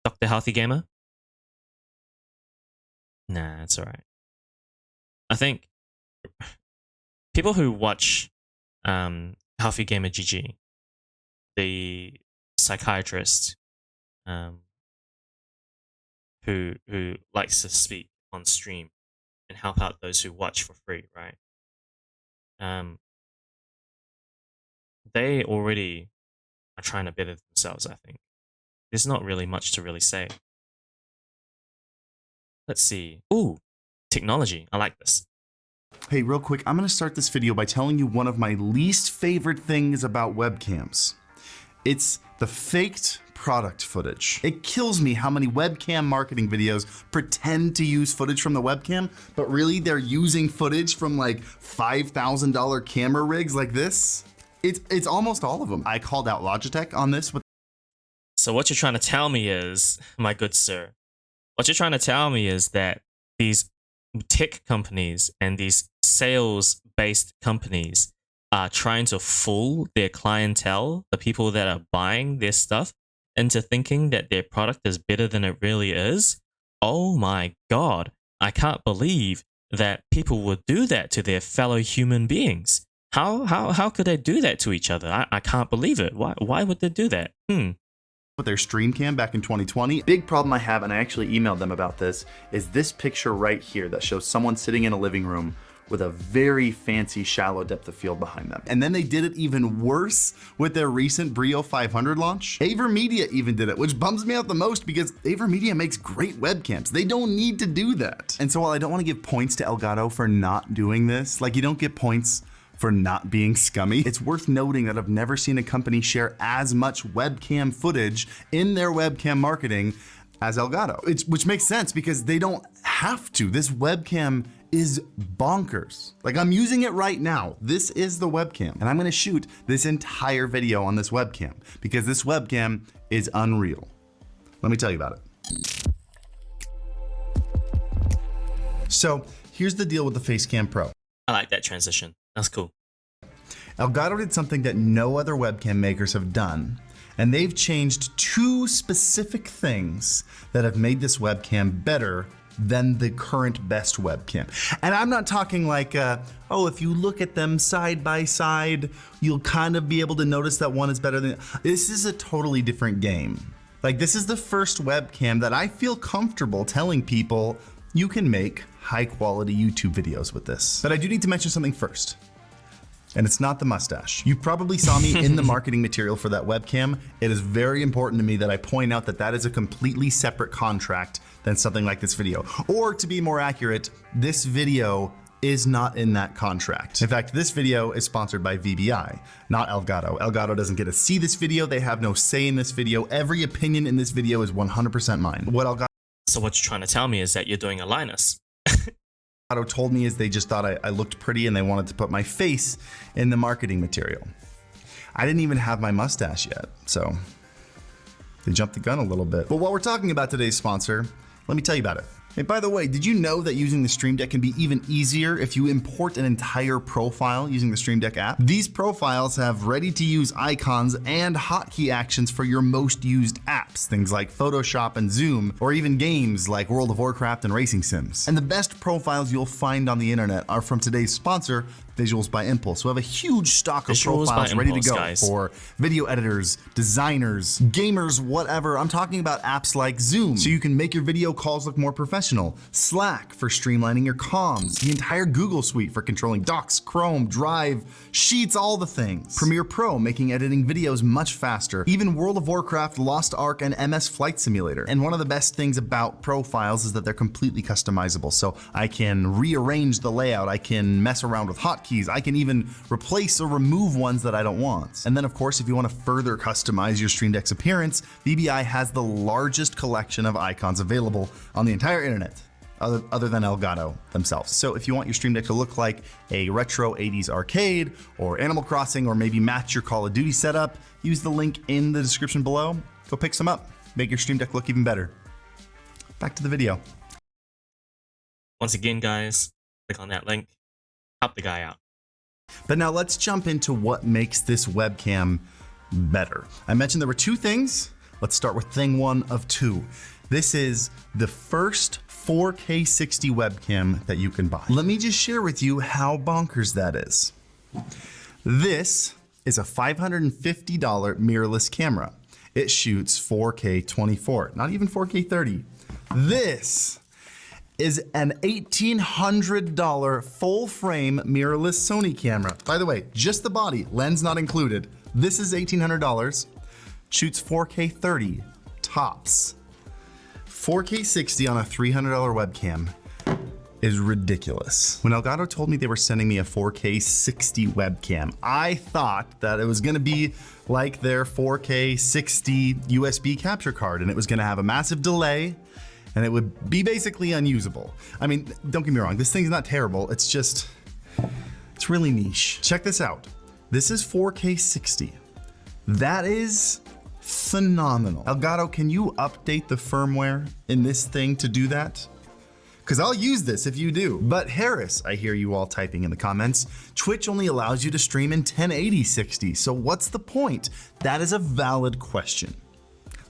S1: Dr. Healthy Gamer? Nah, it's alright. I think people who watch Healthy Gamer GG, the psychiatrist who likes to speak on stream and help out those who watch for free, right? They already are trying to better themselves, I think. There's not really much to really say. Let's see. Ooh, technology. I like this.
S16: Hey, real quick, I'm going to start this video by telling you one of my least favorite things about webcams. It's the faked product footage. It kills me how many webcam marketing videos pretend to use footage from the webcam, but really they're using footage from like $5,000 camera rigs like this. It's almost all of them. I called out Logitech on this.
S1: So what you're trying to tell me is, my good sir, what you're trying to tell me is that these tech companies and these sales-based companies are trying to fool their clientele, the people that are buying their stuff, into thinking that their product is better than it really is. Oh my God, I can't believe that people would do that to their fellow human beings. How could they do that to each other? I can't believe it. Why would they do that?
S16: With their stream cam back in 2020. Big problem I have, and I actually emailed them about this, is this picture right here that shows someone sitting in a living room with a very fancy shallow depth of field behind them. And then they did it even worse with their recent Brio 500 launch. AverMedia even did it, which bums me out the most because AverMedia makes great webcams. They don't need to do that. And so while I don't want to give points to Elgato for not doing this, like you don't get points for not being scummy, it's worth noting that I've never seen a company share as much webcam footage in their webcam marketing as Elgato, which makes sense because they don't have to. This webcam is bonkers. Like I'm using it right now. This is the webcam and I'm gonna shoot this entire video on this webcam because this webcam is unreal. Let me tell you about it. So here's the deal with the Facecam Pro.
S1: I like that transition. That's cool.
S16: Elgato did something that no other webcam makers have done, and they've changed 2 specific things that have made this webcam better than the current best webcam. And I'm not talking like, oh, if you look at them side by side, you'll kind of be able to notice that one is better than. This is a totally different game. Like this is the first webcam that I feel comfortable telling people you can make high quality YouTube videos with this. But I do need to mention something first. And it's not the mustache. You probably saw me in the marketing material for that webcam. It is very important to me that I point out that that is a completely separate contract than something like this video. Or to be more accurate, this video is not in that contract. In fact, this video is sponsored by VBI, not Elgato. Elgato doesn't get to see this video. They have no say in this video. Every opinion in this video is 100% mine. What Elgato
S1: So what you're trying to tell me is that you're doing a Linus.
S16: told me is they just thought I looked pretty and they wanted to put my face in the marketing material. I didn't even have my mustache yet, so they jumped the gun a little bit. But while we're talking about today's sponsor, let me tell you about it. And by the way, did you know that using the Stream Deck can be even easier if you import an entire profile using the Stream Deck app? These profiles have ready-to-use icons and hotkey actions for your most used apps, things like Photoshop and Zoom, or even games like World of Warcraft and racing sims. And the best profiles you'll find on the internet are from today's sponsor, Visuals by Impulse, who have a huge stock of profiles ready to go for video editors, designers, gamers, whatever. I'm talking about apps like Zoom, so you can make your video calls look more professional, Slack for streamlining your comms, the entire Google suite for controlling Docs, Chrome, Drive, Sheets, all the things. Premiere Pro, making editing videos much faster, even World of Warcraft, Lost Ark, and MS Flight Simulator. And one of the best things about profiles is that they're completely customizable, so I can rearrange the layout, I can mess around with hotkeys, I can even replace or remove ones that I don't want. And then of course, if you want to further customize your Stream Deck's appearance, VBI has the largest collection of icons available on the entire internet, other than Elgato themselves. So if you want your Stream Deck to look like a retro 80s arcade or Animal Crossing, or maybe match your Call of Duty setup, use the link in the description below. Go pick some up, make your Stream Deck look even better. Back to the video.
S1: Once again, guys, click on that link, help the guy out.
S16: But now let's jump into what makes this webcam better. I mentioned there were two things. Let's start with thing one of two. This is the first 4K 60 webcam that you can buy. Let me just share with you how bonkers that is. This is a $550 mirrorless camera. It shoots 4K 24, not even 4K 30. This is an $1,800 full frame mirrorless Sony camera. By the way, just the body, lens not included. This is $1,800, shoots 4K 30 tops. 4K 60 on a $300 webcam is ridiculous. When Elgato told me they were sending me a 4K 60 webcam, I thought that it was gonna be like their 4K 60 USB capture card, and it was gonna have a massive delay, and it would be basically unusable. I mean, don't get me wrong, this thing's not terrible, it's just, it's really niche. Check this out. This is 4K 60. That is phenomenal. Elgato, can you update the firmware in this thing to do that? Because I'll use this if you do. But Harris, I hear you all typing in the comments, Twitch only allows you to stream in 1080 60, so what's the point? That is a valid question.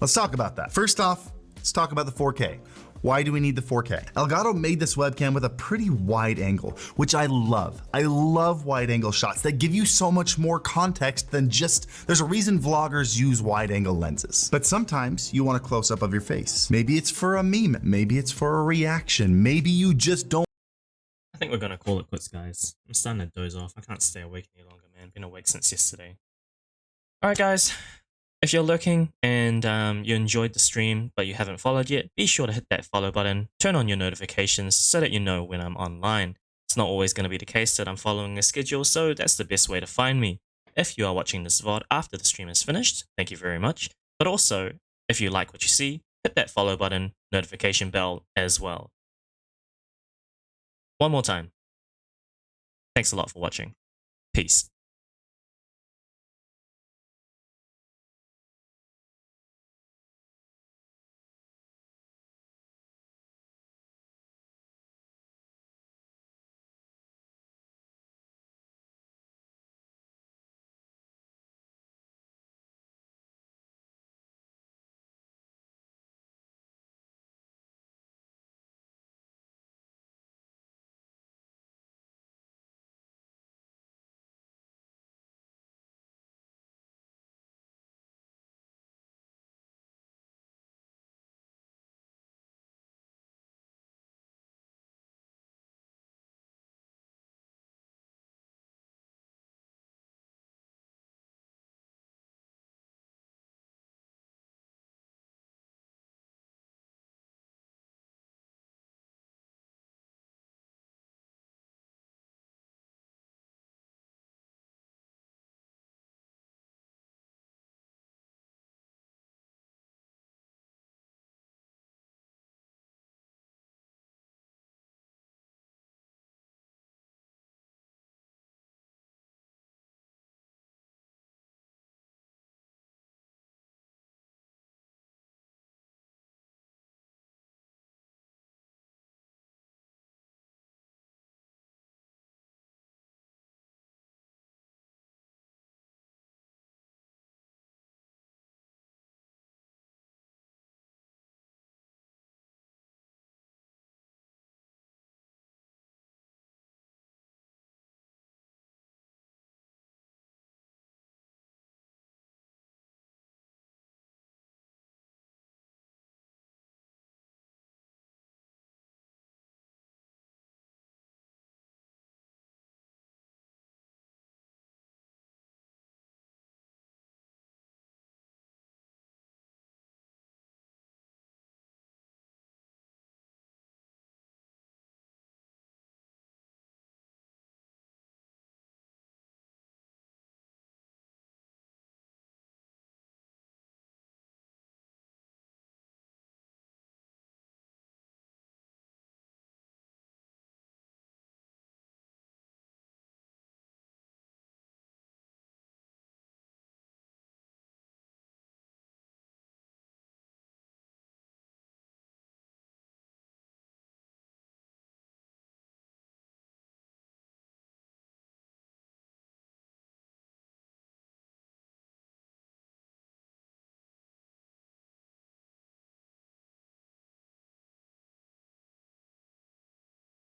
S16: Let's talk about that. First off, let's talk about the 4K. Why do we need the 4K? Elgato made this webcam with a pretty wide angle, which I love. I love wide angle shots that give you so much more context than just, there's a reason vloggers use wide angle lenses. But sometimes you want a close up of your face. Maybe it's for a meme, maybe it's for a reaction, maybe you just don't.
S1: I think we're gonna call it quits, guys. I'm starting to doze off. I can't stay awake any longer, man. Been awake since yesterday. Alright guys, if you're looking and you enjoyed the stream but you haven't followed yet, be sure to hit that follow button, turn on your notifications so that you know when I'm online. It's not always going to be the case that I'm following a schedule, so that's the best way to find me. If you are watching this VOD after the stream is finished, thank you very much. But also, if you like what you see, hit that follow button, notification bell as well. One more time. Thanks a lot for watching. Peace.